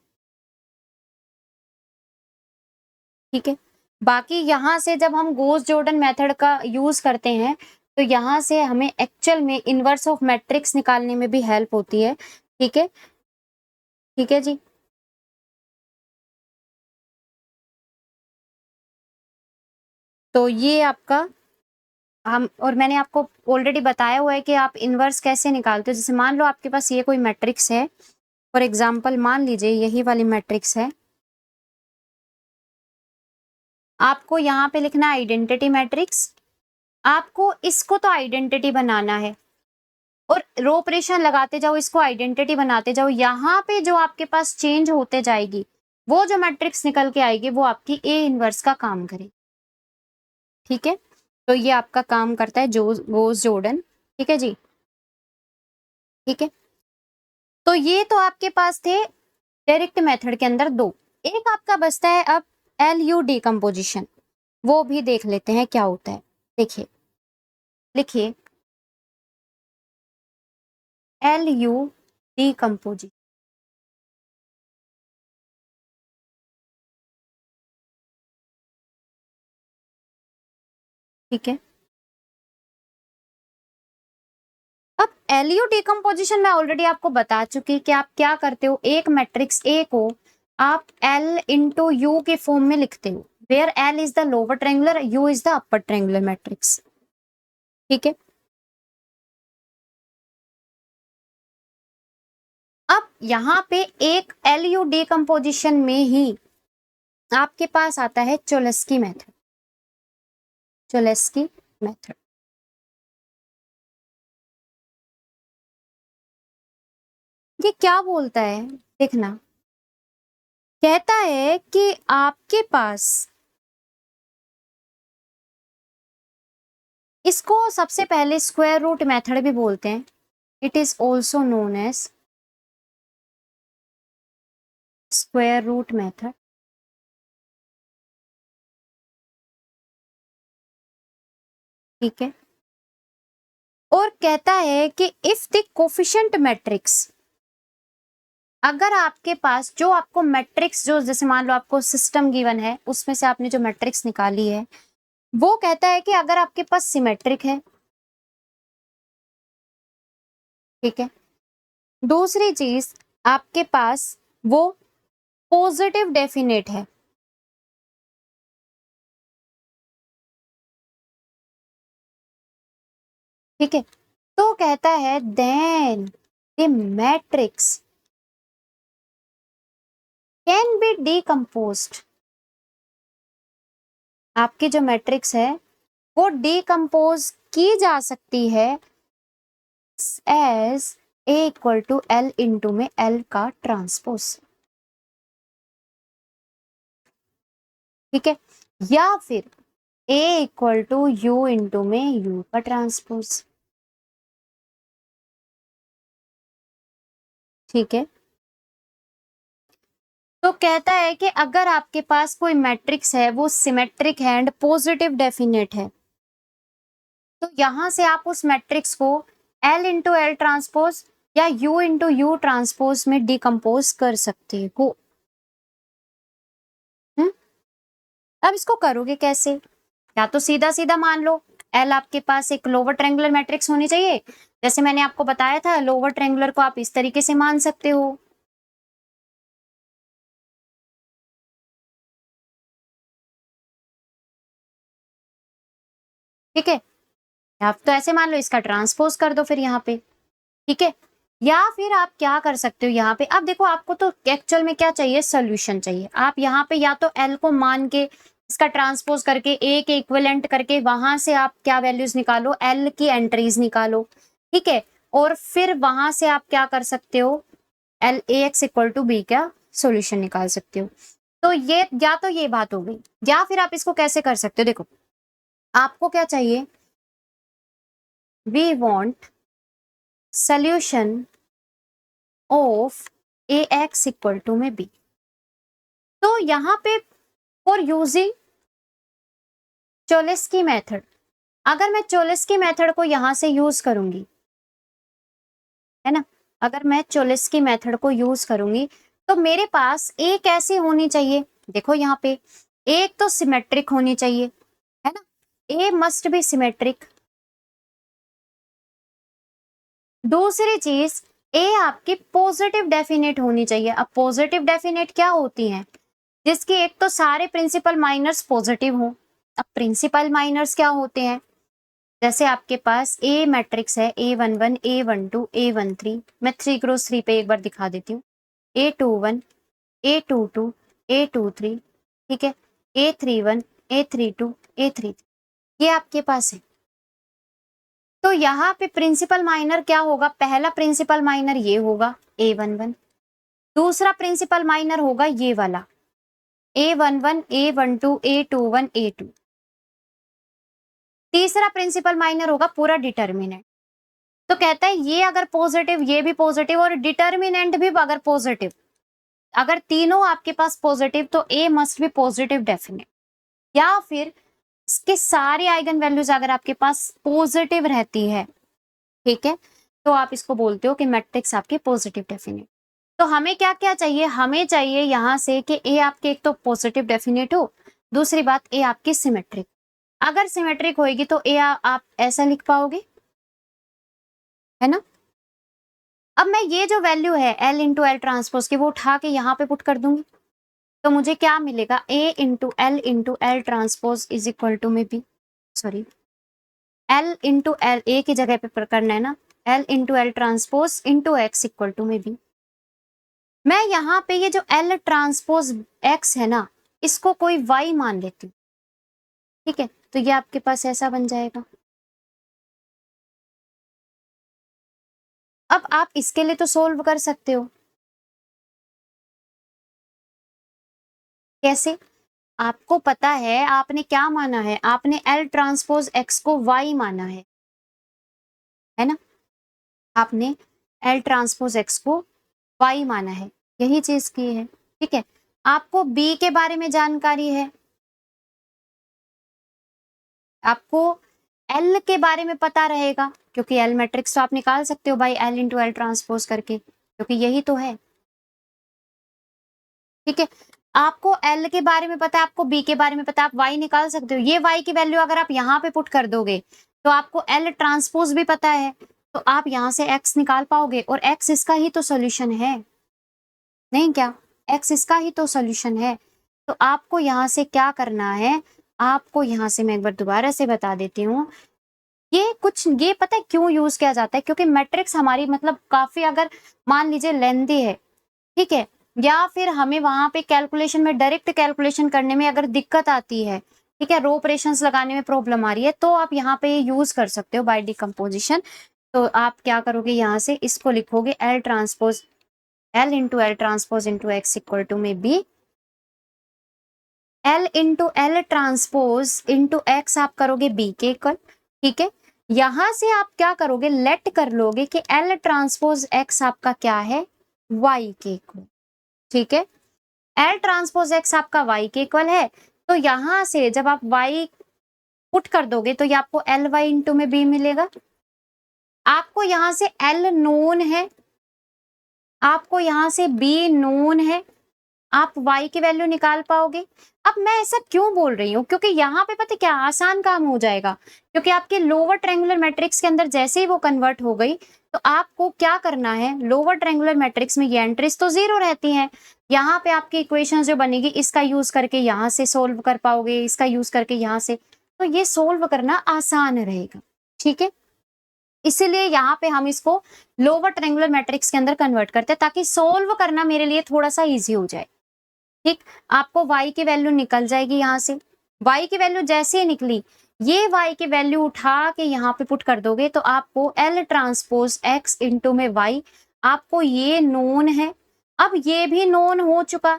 ठीक है, बाकी यहाँ से जब हम गॉस जॉर्डन मेथड का यूज करते हैं, तो यहाँ से हमें एक्चुअल में इनवर्स ऑफ मैट्रिक्स निकालने में भी हेल्प होती है। ठीक है, ठीक है जी। तो ये आपका, हम, और मैंने आपको ऑलरेडी बताया हुआ है कि आप इनवर्स कैसे निकालते हो। जैसे मान लो आपके पास ये कोई मैट्रिक्स है, फॉर एग्जाम्पल मान लीजिए यही वाली मैट्रिक्स है, आपको यहाँ पे लिखना है आइडेंटिटी मैट्रिक्स, आपको इसको तो आइडेंटिटी बनाना है, और रो ऑपरेशन लगाते जाओ, इसको आइडेंटिटी बनाते जाओ, यहाँ पे जो आपके पास चेंज होते जाएगी, वो जो मैट्रिक्स निकल के आएगी वो आपकी ए इनवर्स का काम करे। ठीक है, तो ये आपका काम करता है जो गॉस जॉर्डन। ठीक है जी, ठीक है, तो ये तो आपके पास थे डायरेक्ट मेथड के अंदर दो। एक आपका बचता है अब एलयू डिकम्पोजिशन, वो भी देख लेते हैं क्या होता है। देखिए, लिखिए एलयू डिकम्पोजिशन। ठीक है, अब एलयू डिकम्पोजिशन मैं ऑलरेडी आपको बता चुकी कि आप क्या करते हो, एक मैट्रिक्स ए को आप एल इंटू यू के फॉर्म में लिखते हो, where L is the lower triangular, U is the upper triangular matrix. ठीक है, अब यहाँ पे एक एलयू डिकम्पोजिशन में ही आपके पास आता है चोलेस्की मेथड। चोलेस्की मेथड, ये क्या बोलता है, देखना, कहता है कि आपके पास, इसको सबसे पहले स्क्वायर रूट मेथड भी बोलते हैं, it is also known as square root method. ठीक है, और कहता है कि इफ द कोफिशिएंट मैट्रिक्स, अगर आपके पास जो आपको मैट्रिक्स, जो जैसे मान लो आपको सिस्टम गिवन है, उसमें से आपने जो मैट्रिक्स निकाली है, वो कहता है कि अगर आपके पास सिमेट्रिक है। ठीक है, दूसरी चीज, आपके पास वो पॉजिटिव डेफिनेट है। ठीक है, तो कहता है then the matrix can be decomposed, आपकी जो मैट्रिक्स है वो डीकम्पोज की जा सकती है as A equal to L into में एल का ट्रांसपोज, ठीक है, या फिर A equal to U into में यू का ट्रांसपोज, ठीक है। तो कहता है कि अगर आपके पास कोई मैट्रिक्स है वो सिमेट्रिक है एंड पॉजिटिव डेफिनेट है, तो यहां से आप उस मैट्रिक्स को एल इंटू एल ट्रांसपोज या यू इंटू यू ट्रांसपोज में डिकम्पोज कर सकते हो। अब इसको करोगे कैसे? या तो सीधा सीधा मान लो एल आपके पास एक लोअर ट्रायंगुलर मैट्रिक्स होनी चाहिए, जैसे मैंने आपको बताया था लोअर ट्रायंगुलर को आप इस तरीके से मान सकते हो, ठीक है। आप तो ऐसे मान लो इसका ट्रांसपोज कर दो फिर यहाँ पे, ठीक है। या फिर आप क्या कर सकते हो यहाँ पे, अब देखो आपको तो एक्चुअल में क्या चाहिए, सोल्यूशन चाहिए। आप यहाँ पे या तो एल को मान के इसका ट्रांसपोज करके ए के इक्विवेलेंट करके वहां से आप क्या वैल्यूज निकालो, एल की एंट्रीज निकालो, ठीक है। और फिर वहां से आप क्या कर सकते हो, L A X equal to B का सोल्यूशन निकाल सकते हो। तो ये या तो ये बात हो गई, या फिर आप इसको कैसे कर सकते हो, देखो आपको क्या चाहिए, we want solution of ax equal to में b। तो यहाँ पे फॉर यूजिंग चोलेस्की मेथड, अगर मैं चोलेस्की मेथड को यहां से यूज करूंगी, है ना, अगर मैं चोलेस्की मेथड को यूज करूंगी तो मेरे पास ए कैसी होनी चाहिए, देखो यहाँ पे एक तो सिमेट्रिक होनी चाहिए, है ना, ए मस्ट बी सिमेट्रिक। दूसरी चीज ए आपकी पॉजिटिव डेफिनेट होनी चाहिए। अब पॉजिटिव डेफिनेट क्या होती है, जिसकी एक तो सारे प्रिंसिपल माइनर्स पॉजिटिव हो। अब प्रिंसिपल माइनर्स क्या होते हैं, जैसे आपके पास ए मैट्रिक्स है A11 A12 A13, मैं 3x3 पे एक बार दिखा देती हूँ, A21 A22 A23, ठीक है, A31 A32 A33, ये आपके पास है। तो यहाँ पे प्रिंसिपल माइनर क्या होगा, पहला प्रिंसिपल माइनर ये होगा A11, दूसरा प्रिंसिपल माइनर होगा ये वाला A11 A12 A21 A2, तीसरा प्रिंसिपल माइनर होगा पूरा डिटर्मिनेंट। तो कहता है ये अगर पॉजिटिव, ये भी पॉजिटिव और डिटर्मिनेंट भी अगर पॉजिटिव, अगर तीनों आपके पास पॉजिटिव तो ए मस्ट बी पॉजिटिव डेफिनेट, या फिर इसके सारे आइगन वैल्यूज अगर आपके पास पॉजिटिव रहती है, ठीक है, तो आप इसको बोलते हो कि मैट्रिक्स आपकी पॉजिटिव डेफिनेट। तो हमें क्या क्या चाहिए, हमें चाहिए यहां से कि ए आपके एक तो पॉजिटिव डेफिनेट हो, दूसरी बात ए आपकी सिमेट्रिक। अगर सिमेट्रिक होगी तो ए आप ऐसा लिख पाओगे, है ना। अब मैं ये जो वैल्यू है एल इंटू एल ट्रांसपोज की वो उठा के यहाँ पे पुट कर दूंगी, तो मुझे क्या मिलेगा, A into L transpose is equal to में B, sorry L into L A की जगह पे करना है ना, L into L transpose into X equal to में बी। मैं यहाँ पे ये जो एल ट्रांसपोज एक्स है ना, इसको कोई वाई मान लेती हूँ, ठीक है, तो ये आपके पास ऐसा बन जाएगा। अब आप इसके लिए तो सोल्व कर सकते हो, कैसे, आपको पता है आपने क्या माना है, आपने एल ट्रांसपोज एक्स को वाई माना है ना, आपने एल ट्रांसपोज एक्स को वाई माना है, यही चीज की है, ठीक है। आपको बी के बारे में जानकारी है, आपको एल के बारे में पता रहेगा, क्योंकि एल मैट्रिक्स तो आप निकाल सकते हो by L into L transpose करके, क्योंकि यही तो है, ठीक है। आपको एल के बारे में पता है, आपको बी के बारे में पता है, आप वाई निकाल सकते हो। ये वाई की वैल्यू अगर आप यहाँ पे पुट कर दोगे तो आपको एल ट्रांसपोज भी पता है, तो आप यहाँ से एक्स निकाल पाओगे, और एक्स इसका ही तो सोल्यूशन है, नहीं क्या, एक्स इसका ही तो सोल्यूशन है। तो आपको यहाँ से क्या करना है, आपको यहाँ से मैं एक बार दोबारा से बता देती हूँ, ये पता है क्यों यूज किया जाता है, क्योंकि मैट्रिक्स हमारी मतलब काफी अगर मान लीजिए लेंथी है, ठीक है, या फिर हमें वहां पे कैलकुलेशन में डायरेक्ट कैलकुलेशन करने में अगर दिक्कत आती है, ठीक है, रो ऑपरेशंस लगाने में प्रॉब्लम आ रही है, तो आप यहाँ पे यूज कर सकते हो बाय डिकम्पोजिशन। तो आप क्या करोगे, यहाँ से इसको लिखोगे L transpose L into L transpose into X equal to में B, L into L transpose into X आप करोगे बी के इक्वल, ठीक है। यहां से आप क्या करोगे, लेट कर लोगे कि एल ट्रांसपोज एक्स आपका क्या है, वाई के इक्वल, ठीक है। एल ट्रांसपोज एक्स आपका वाई के इक्वल है, तो यहां से जब आप वाई पुट कर दोगे तो ये आपको एल वाई इंटू में बी मिलेगा। आपको यहां से एल नोन है, आपको यहां से बी नोन है, आप y की वैल्यू निकाल पाओगे। अब मैं ऐसा क्यों बोल रही हूँ, क्योंकि यहाँ पे पता क्या आसान काम हो जाएगा, क्योंकि आपके लोअर ट्रायंगुलर मैट्रिक्स के अंदर जैसे ही वो कन्वर्ट हो गई, तो आपको क्या करना है, लोअर ट्रायंगुलर मैट्रिक्स में ये एंट्रीज तो जीरो रहती हैं, यहाँ पे आपकी इक्वेशन जो बनेगी इसका यूज करके यहाँ से सोल्व कर पाओगे, इसका यूज करके यहाँ से, तो ये सोल्व करना आसान रहेगा, ठीक है। इसीलिए यहाँ पे हम इसको लोअर ट्रायंगुलर मैट्रिक्स के अंदर कन्वर्ट करते हैं, ताकि सोल्व करना मेरे लिए थोड़ा सा ईजी हो जाए, ठीक। आपको y की वैल्यू निकल जाएगी, यहाँ से y की वैल्यू जैसे ही निकली, ये y की वैल्यू उठा के यहाँ पे पुट कर दोगे, तो आपको L ट्रांसपोज x इंटू में y, आपको ये नोन है, अब ये भी नोन हो चुका,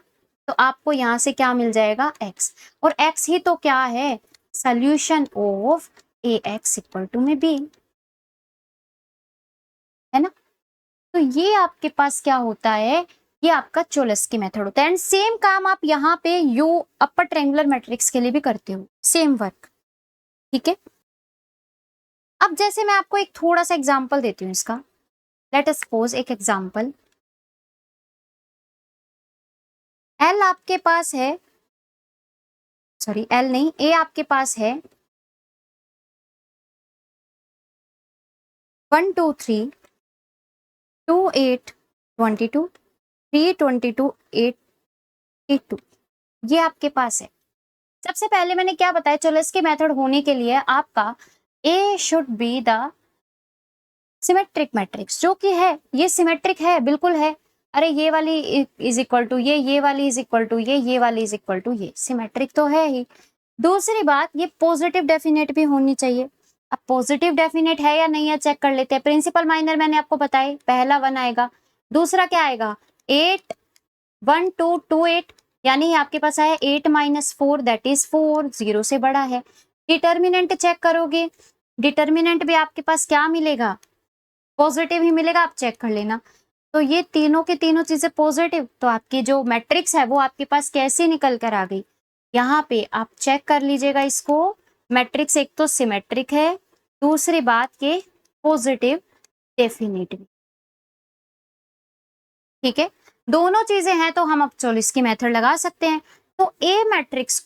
तो आपको यहाँ से क्या मिल जाएगा, x, और x ही तो क्या है, solution of ax equal to में b, है ना। तो ये आपके पास क्या होता है, ये आपका चोलस्की मेथड होता है। एंड सेम काम आप यहाँ पे यू अपर ट्रायंगुलर मैट्रिक्स के लिए भी करते हो, सेम वर्क, ठीक है। अब जैसे मैं आपको एक थोड़ा सा एग्जांपल देती हूँ इसका, लेट अस सपोज एक एग्जांपल, एल आपके पास है, सॉरी एल नहीं, ए आपके पास है 1 2 3 2 8 22 3 22 8 8 2, ये आपके पास है। सबसे पहले मैंने क्या बताया, चोलस्की मेथड होने के लिए आपका A should be the symmetric matrix, जो कि है, ये सिमेट्रिक है, बिल्कुल है। अरे ये वाली इज इक्वल टू ये वाली इज इक्वल टू ये वाली इज इक्वल टू ये, सिमेट्रिक तो है ही। दूसरी बात, ये पॉजिटिव डेफिनेट भी होनी चाहिए। अब पॉजिटिव डेफिनेट है या नहीं है चेक कर लेते हैं। प्रिंसिपल माइनर मैंने आपको बताया, पहला 1 आएगा, दूसरा क्या आएगा 8 1 2 2 8, यानी आपके पास आया 8 माइनस 4 दैट इज 4, 0 से बड़ा है। डिटर्मिनेंट चेक करोगे, डिटर्मिनेंट भी आपके पास क्या मिलेगा, पॉजिटिव ही मिलेगा, आप चेक कर लेना। तो ये तीनों के तीनों चीजें पॉजिटिव, तो आपकी जो मैट्रिक्स है वो आपके पास कैसे निकल कर आ गई, यहाँ पे आप चेक कर लीजिएगा इसको। मैट्रिक्स एक तो सिमेट्रिक है, दूसरी बात ये पॉजिटिव डेफिनेट भी, ठीक है। दोनों चीजें हैं तो हम अब चोलिस्की मेथड लगा सकते हैं। तो ए मैट्रिक्स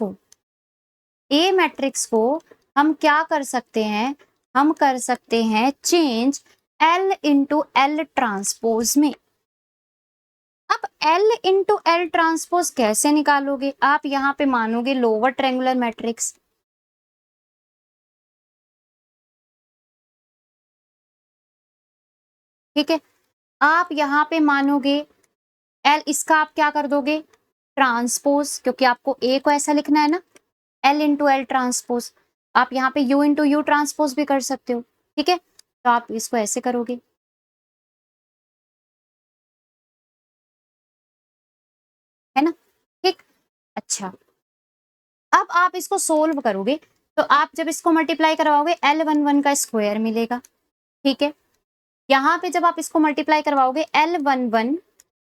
को हम क्या कर सकते हैं, हम कर सकते हैं change L into L transpose में। अब L इंटू एल ट्रांसपोज कैसे निकालोगे, आप यहाँ पे मानोगे लोअर ट्रायंगुलर मैट्रिक्स, ठीक है। आप यहाँ पे मानोगे L, इसका आप क्या कर दोगे ट्रांसपोज, क्योंकि आपको A को ऐसा लिखना है ना, L इंटू एल ट्रांसपोज। आप यहाँ पे U इंटू यू ट्रांसपोज भी कर सकते हो, ठीक है। तो आप इसको ऐसे करोगे, है ना, ठीक। अच्छा, अब आप इसको सोल्व करोगे, तो आप जब इसको मल्टीप्लाई करवाओगे L11 का स्क्वायर मिलेगा, ठीक है। यहाँ पे जब आप इसको मल्टीप्लाई करवाओगे L11,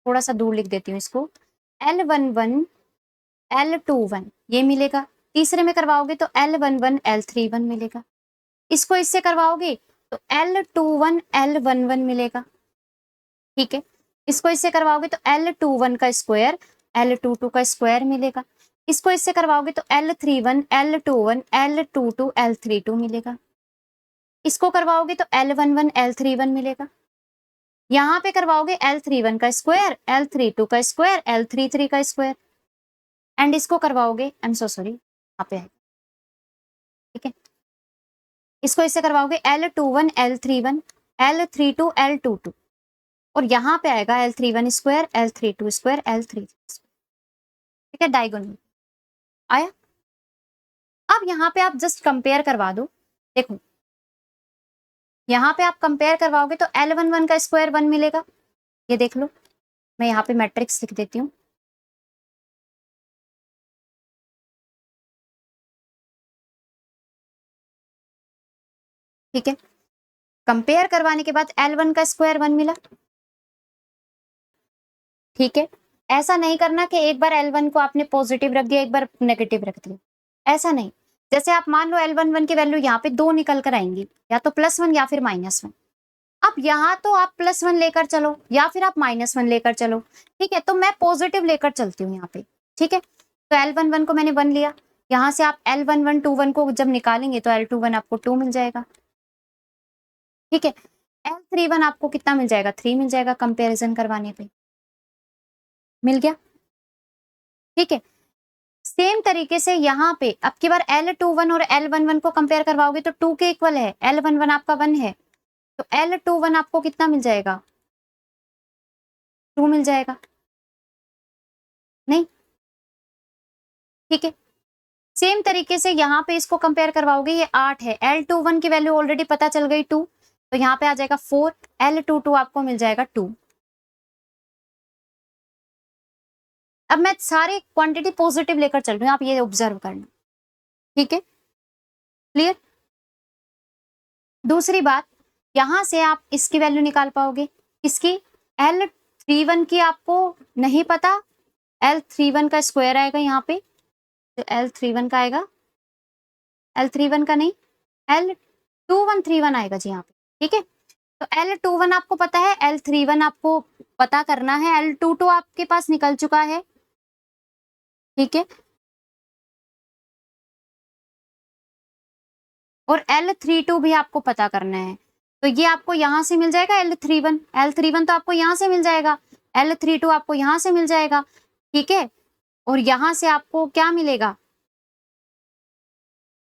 थोड़ा सा दूर लिख देती हूँ इसको, L11 L21 ये मिलेगा। तीसरे में करवाओगे तो L11 L31 मिलेगा। इसको इससे करवाओगे तो L21 L11 मिलेगा, ठीक है। इसको इससे करवाओगे तो L21 का स्क्वायर L22 का स्क्वायर मिलेगा। इसको इससे करवाओगे तो L31 L21 L22 L32 मिलेगा। इसको करवाओगे तो L11 L31 मिलेगा। यहाँ पे करवाओगे L31 का स्क्वायर L32 का स्क्वायर L33 का स्क्वायर, एंड इसको करवाओगे, आई एम सो सॉरी, यहाँ पे है, ठीक है। इसको इससे करवाओगे L21 L31 L32 L22 और यहाँ पे आएगा L31 square L32 square L3, ठीक है, डायगोनल आया। अब यहाँ पे आप जस्ट कंपेयर करवा दो, देखो यहाँ पे आप कंपेयर करवाओगे तो L11 का स्क्वायर 1 मिलेगा, ये देख लो, मैं यहाँ पे मैट्रिक्स लिख देती हूँ, ठीक है। कंपेयर करवाने के बाद L1 का स्क्वायर 1 मिला, ठीक है। ऐसा नहीं करना कि एक बार L1 को आपने पॉजिटिव रख दिया, एक बार नेगेटिव रख दिया, ऐसा नहीं। जैसे आप मान लो L11 की वैल्यू यहाँ पे 2 निकल कर आएंगी, या तो +1 या फिर -1। अब यहाँ तो आप +1 लेकर चलो या फिर आप -1 लेकर चलो, ठीक है। तो मैं पॉजिटिव लेकर चलती हूँ यहाँ पे, ठीक है। तो L11 को मैंने 1 लिया, यहाँ से आप L11 21 को जब निकालेंगे तो L21 आपको 2 मिल जाएगा, ठीक है। L31 आपको कितना मिल जाएगा, 3 मिल जाएगा, कंपेरिजन करवाने पे मिल गया, ठीक है। सेम तरीके से यहाँ पे अब की बार L21 और L11 को कंपेयर करवाओगे तो 2 के इक्वल है, L11 आपका 1 है, तो L21 आपको कितना मिल जाएगा, 2 मिल जाएगा, नहीं, ठीक है। सेम तरीके से यहाँ पे इसको कंपेयर करवाओगे, ये 8 है, L21 की वैल्यू ऑलरेडी पता चल गई 2, तो यहाँ पे आ जाएगा 4, L22 आपको मिल जाएगा 2। अब मैं सारे क्वांटिटी पॉजिटिव लेकर चल रही हूँ, आप ये ऑब्जर्व करना, ठीक है, क्लियर। दूसरी बात, यहां से आप इसकी वैल्यू निकाल पाओगे, इसकी L31 की आपको नहीं पता, L31 का स्क्वायर आएगा यहाँ पे, तो L31 का आएगा, L31 का नहीं, L2131 आएगा जी यहाँ पे, ठीक है। तो L21 आपको पता है, L31 आपको पता करना है, L22 आपके पास निकल चुका है, ठीक है, और L32 भी आपको पता करना है, तो ये आपको यहां से मिल जाएगा L31 तो आपको यहां से मिल जाएगा, L32 आपको यहां से मिल जाएगा, ठीक है। और यहां से आपको क्या मिलेगा,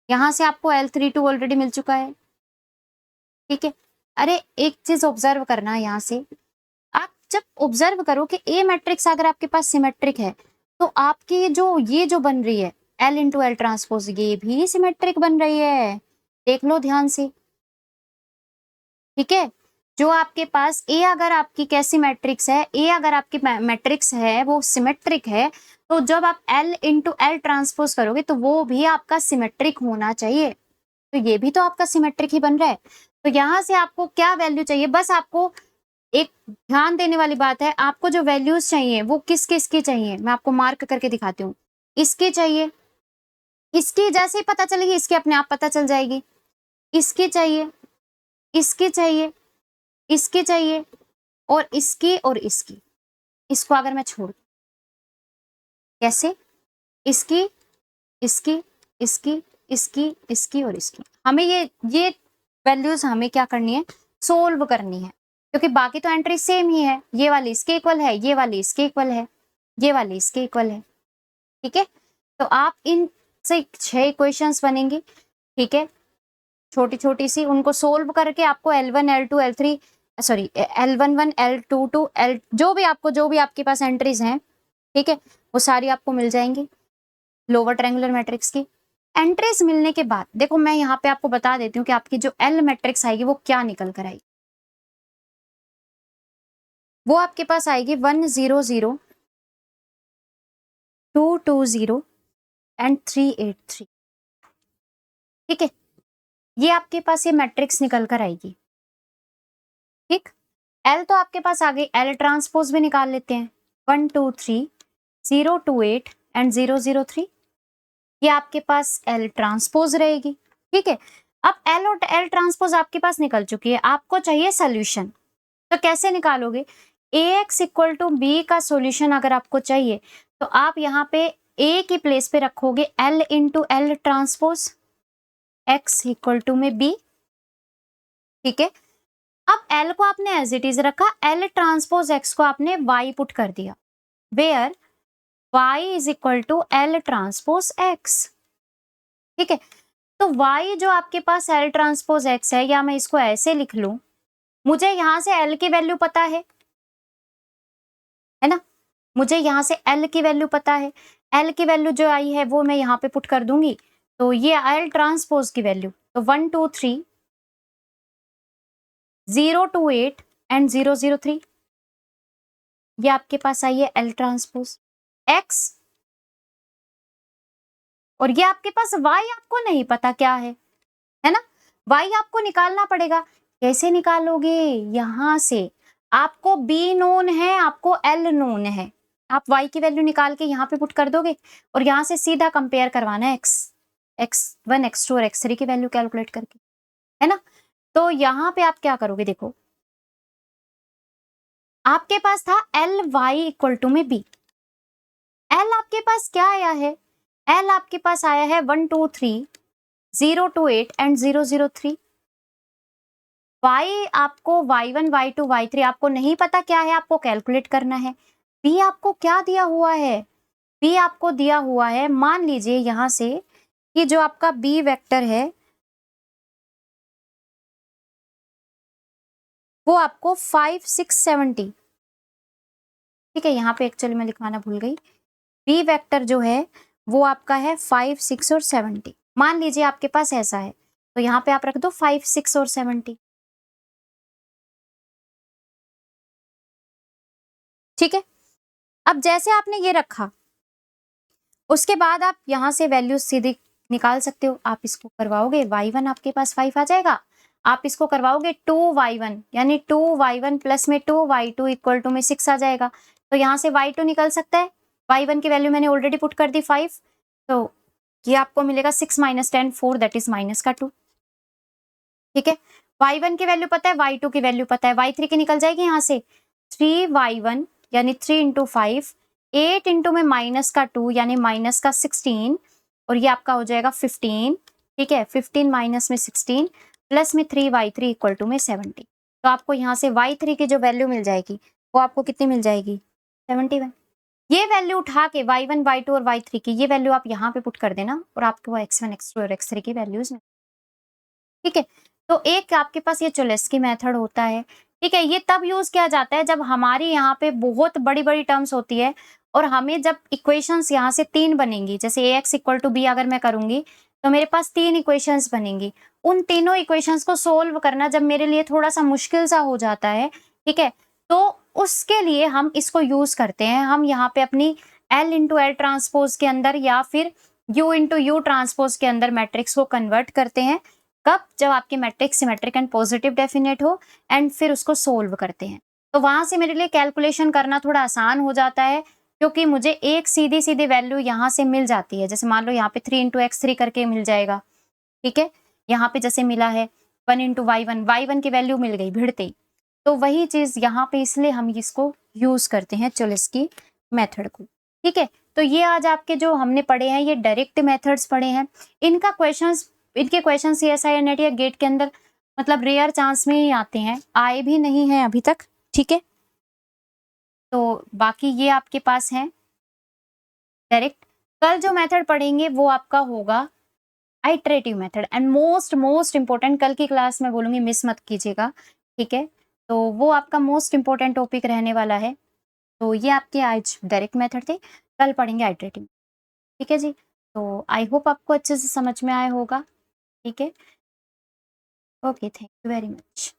यहां से आपको L32 ऑलरेडी मिल चुका है, ठीक है। अरे एक चीज ऑब्जर्व करना, यहां से आप जब ऑब्जर्व करो कि ए मैट्रिक्स अगर आपके पास सिमेट्रिक है तो आपकी ये जो बन रही है L इंटू एल ट्रांसपोज, ये भी सिमेट्रिक बन रही है, देख लो ध्यान से, ठीक है। जो आपके पास ए अगर आपकी कैसी मैट्रिक्स है, ए अगर आपकी मैट्रिक्स है वो सिमेट्रिक है, तो जब आप L इंटू एल ट्रांसपोज करोगे तो वो भी आपका सिमेट्रिक होना चाहिए, तो ये भी तो आपका सिमेट्रिक ही बन रहा है। तो यहां से आपको क्या वैल्यू चाहिए, बस आपको एक ध्यान देने वाली बात है, आपको जो वैल्यूज चाहिए वो किस किस की चाहिए, मैं आपको मार्क करके दिखाती हूँ। इसकी चाहिए, इसकी जैसे ही पता चलेगी इसकी अपने आप पता चल जाएगी, इसकी चाहिए, इसकी चाहिए, इसकी चाहिए, और इसकी और इसकी, इसको अगर मैं छोड़, कैसे, इसकी, इसकी, इसकी, इसकी, इसकी और इसकी, हमें ये वैल्यूज हमें क्या करनी है, सोल्व करनी है, क्योंकि बाकी तो एंट्री सेम ही है, ये वाली इसके इक्वल है, ये वाली इसके इक्वल है, ये वाली इसके इक्वल है, ठीक है। तो आप इन से 6 इक्वेशंस बनेंगी, ठीक है, छोटी छोटी सी, उनको सोल्व करके आपको L1 L2 L3 sorry L11 L22 L जो भी आपके पास एंट्रीज हैं, ठीक है, वो सारी आपको मिल जाएंगी लोअर ट्रायंगुलर मैट्रिक्स की। एंट्रीज मिलने के बाद देखो मैं यहाँ पे आपको बता देती हूँ कि आपकी जो L मैट्रिक्स आएगी वो क्या निकल कर आएगी, वो आपके पास आएगी 1 0 0 2 2 0 एंड 3 8 3, ठीक है। ये आपके पास ये मैट्रिक्स निकल कर आएगी, ठीक। L तो आपके पास आ गई, L ट्रांसपोज भी निकाल लेते हैं, 1 2 3 0 2 8 एंड 0 0 3, ये आपके पास L ट्रांसपोज रहेगी, ठीक है। अब L और L ट्रांसपोज आपके पास निकल चुकी है, आपको चाहिए सोल्यूशन, तो कैसे निकालोगे, Ax इक्वल टू बी का सॉल्यूशन अगर आपको चाहिए तो आप यहाँ पे A की प्लेस पे रखोगे L into L transpose, x equal to में b, ठीक है। अब L को आपने एज इट इज रखा, L ट्रांसपोज x को आपने y पुट कर दिया, where y is equal to L transpose x, ठीक है। तो y जो आपके पास L ट्रांसपोज x है, या मैं इसको ऐसे लिख लूं, मुझे यहां से L की वैल्यू पता है ना, मुझे यहाँ से L की वैल्यू पता है, L की वैल्यू जो आई है वो मैं यहाँ पे पुट कर दूंगी, तो ये L ट्रांसपोज की वैल्यू, तो 1 2 3 0 2 8 एंड 0 0 3, ये आपके पास आई है L ट्रांसपोज X, और ये आपके पास Y आपको नहीं पता क्या है ना, Y आपको निकालना पड़ेगा। कैसे निकालोगे? यहां से आपको B नोन है, आपको L नोन है, आप Y की वैल्यू निकाल के यहाँ पे पुट कर दोगे, और यहाँ से सीधा कंपेयर करवाना है x1 x2 और x3 की वैल्यू कैलकुलेट करके, है ना। तो यहाँ पे आप क्या करोगे, देखो आपके पास था Ly इक्वल टू में B, L आपके पास क्या आया है, L आपके पास आया है 1 2 3 0 2 8 एंड 0 0 3। y आपको y1 y2 y3 आपको नहीं पता क्या है, आपको कैलकुलेट करना है। b आपको क्या दिया हुआ है, b आपको दिया हुआ है, मान लीजिए यहां से कि जो आपका b वेक्टर है वो आपको 5 6 70, ठीक है, यहाँ पे एक्चुअली मैं लिखवाना भूल गई, b वेक्टर जो है वो आपका है 5 6 और 70, मान लीजिए आपके पास ऐसा है, तो यहाँ पे आप रख दो 5 6 और 70, ठीक है। अब जैसे आपने ये रखा, उसके बाद आप यहाँ से वैल्यू सीधी निकाल सकते हो, आप इसको करवाओगे y1 आपके पास 5 आ जाएगा, आप इसको करवाओगे 2y1 यानी 2y1 प्लस में 2y2 इक्वल टू में 6 आ जाएगा, तो यहाँ से y2 निकल सकता है, y1 की वैल्यू मैंने ऑलरेडी पुट कर दी 5, तो ये आपको मिलेगा 6 माइनस 10 4, दैट इज माइनस का 2, ठीक है। y1 की वैल्यू पता है, y2 की वैल्यू पता है, y3 की निकल जाएगी यहाँ से 3y1 यानी 3 इंटू 5, 8 इंटू में माइनस का 2 यानी माइनस का 16, और ये आपका हो जाएगा 15, ठीक है, 15 माइनस में 16 प्लस में 3y3 इक्वल टू में 70, तो आपको यहाँ से y3 की जो वैल्यू मिल जाएगी वो आपको कितनी मिल जाएगी 71। ये वैल्यू उठा के y1 y2 और y3 की ये वैल्यू आप यहाँ पे पुट कर देना, और आपको x1 x2 और x3 की वैल्यूज, ठीक है। तो एक आपके पास ये चोलेस्की मेथड होता है, ठीक है, ये तब यूज किया जाता है जब हमारी यहाँ पे बहुत बड़ी बड़ी टर्म्स होती है, और हमें जब इक्वेशंस यहाँ से 3 बनेंगी, जैसे ax इक्वल टू बी अगर मैं करूंगी तो मेरे पास 3 इक्वेशंस बनेंगी, उन तीनों इक्वेशंस को सोल्व करना जब मेरे लिए थोड़ा सा मुश्किल सा हो जाता है, ठीक है, तो उसके लिए हम इसको यूज करते हैं, हम यहाँ पे अपनी L इंटू एल ट्रांसपोज के अंदर या फिर U इंटू यू ट्रांसपोज के अंदर मैट्रिक्स को कन्वर्ट करते हैं, कब? जब आपके matrix symmetric and positive definite हो, एंड फिर उसको सोल्व करते हैं, तो वहां से मेरे लिए कैलकुलेशन करना थोड़ा आसान हो जाता है, क्योंकि मुझे एक सीधी सीधी वैल्यू यहाँ से मिल जाती है, जैसे मान लो यहाँ पे 3 इंटू एक्स 3 करके मिल जाएगा, ठीक है, यहाँ पे जैसे मिला है 1 इंटू y1 की वैल्यू मिल गई भिड़ते ही, तो वही चीज यहाँ पे इसलिए हम इसको यूज करते हैं चोलेस्की मेथड को, ठीक है। तो ये आज आपके जो हमने पढ़े हैं ये डायरेक्ट मेथड्स पढ़े हैं, इनका क्वेश्चंस, इनके क्वेश्चन CSI या नेट या गेट के अंदर मतलब रेयर चांस में ही आते हैं, आए भी नहीं हैं अभी तक, ठीक है। तो बाकी ये आपके पास है डायरेक्ट, कल जो मेथड पढ़ेंगे वो आपका होगा iterative method, and most important, कल की क्लास में बोलूंगी मिस मत कीजिएगा, ठीक है, तो वो आपका मोस्ट इंपॉर्टेंट टॉपिक रहने वाला है। तो ये आपके आज डायरेक्ट मेथड थे, कल पढ़ेंगे आइटरेटिव, ठीक है जी। तो आई होप आपको अच्छे से समझ में आया होगा, ठीक है, okay, thank you very much.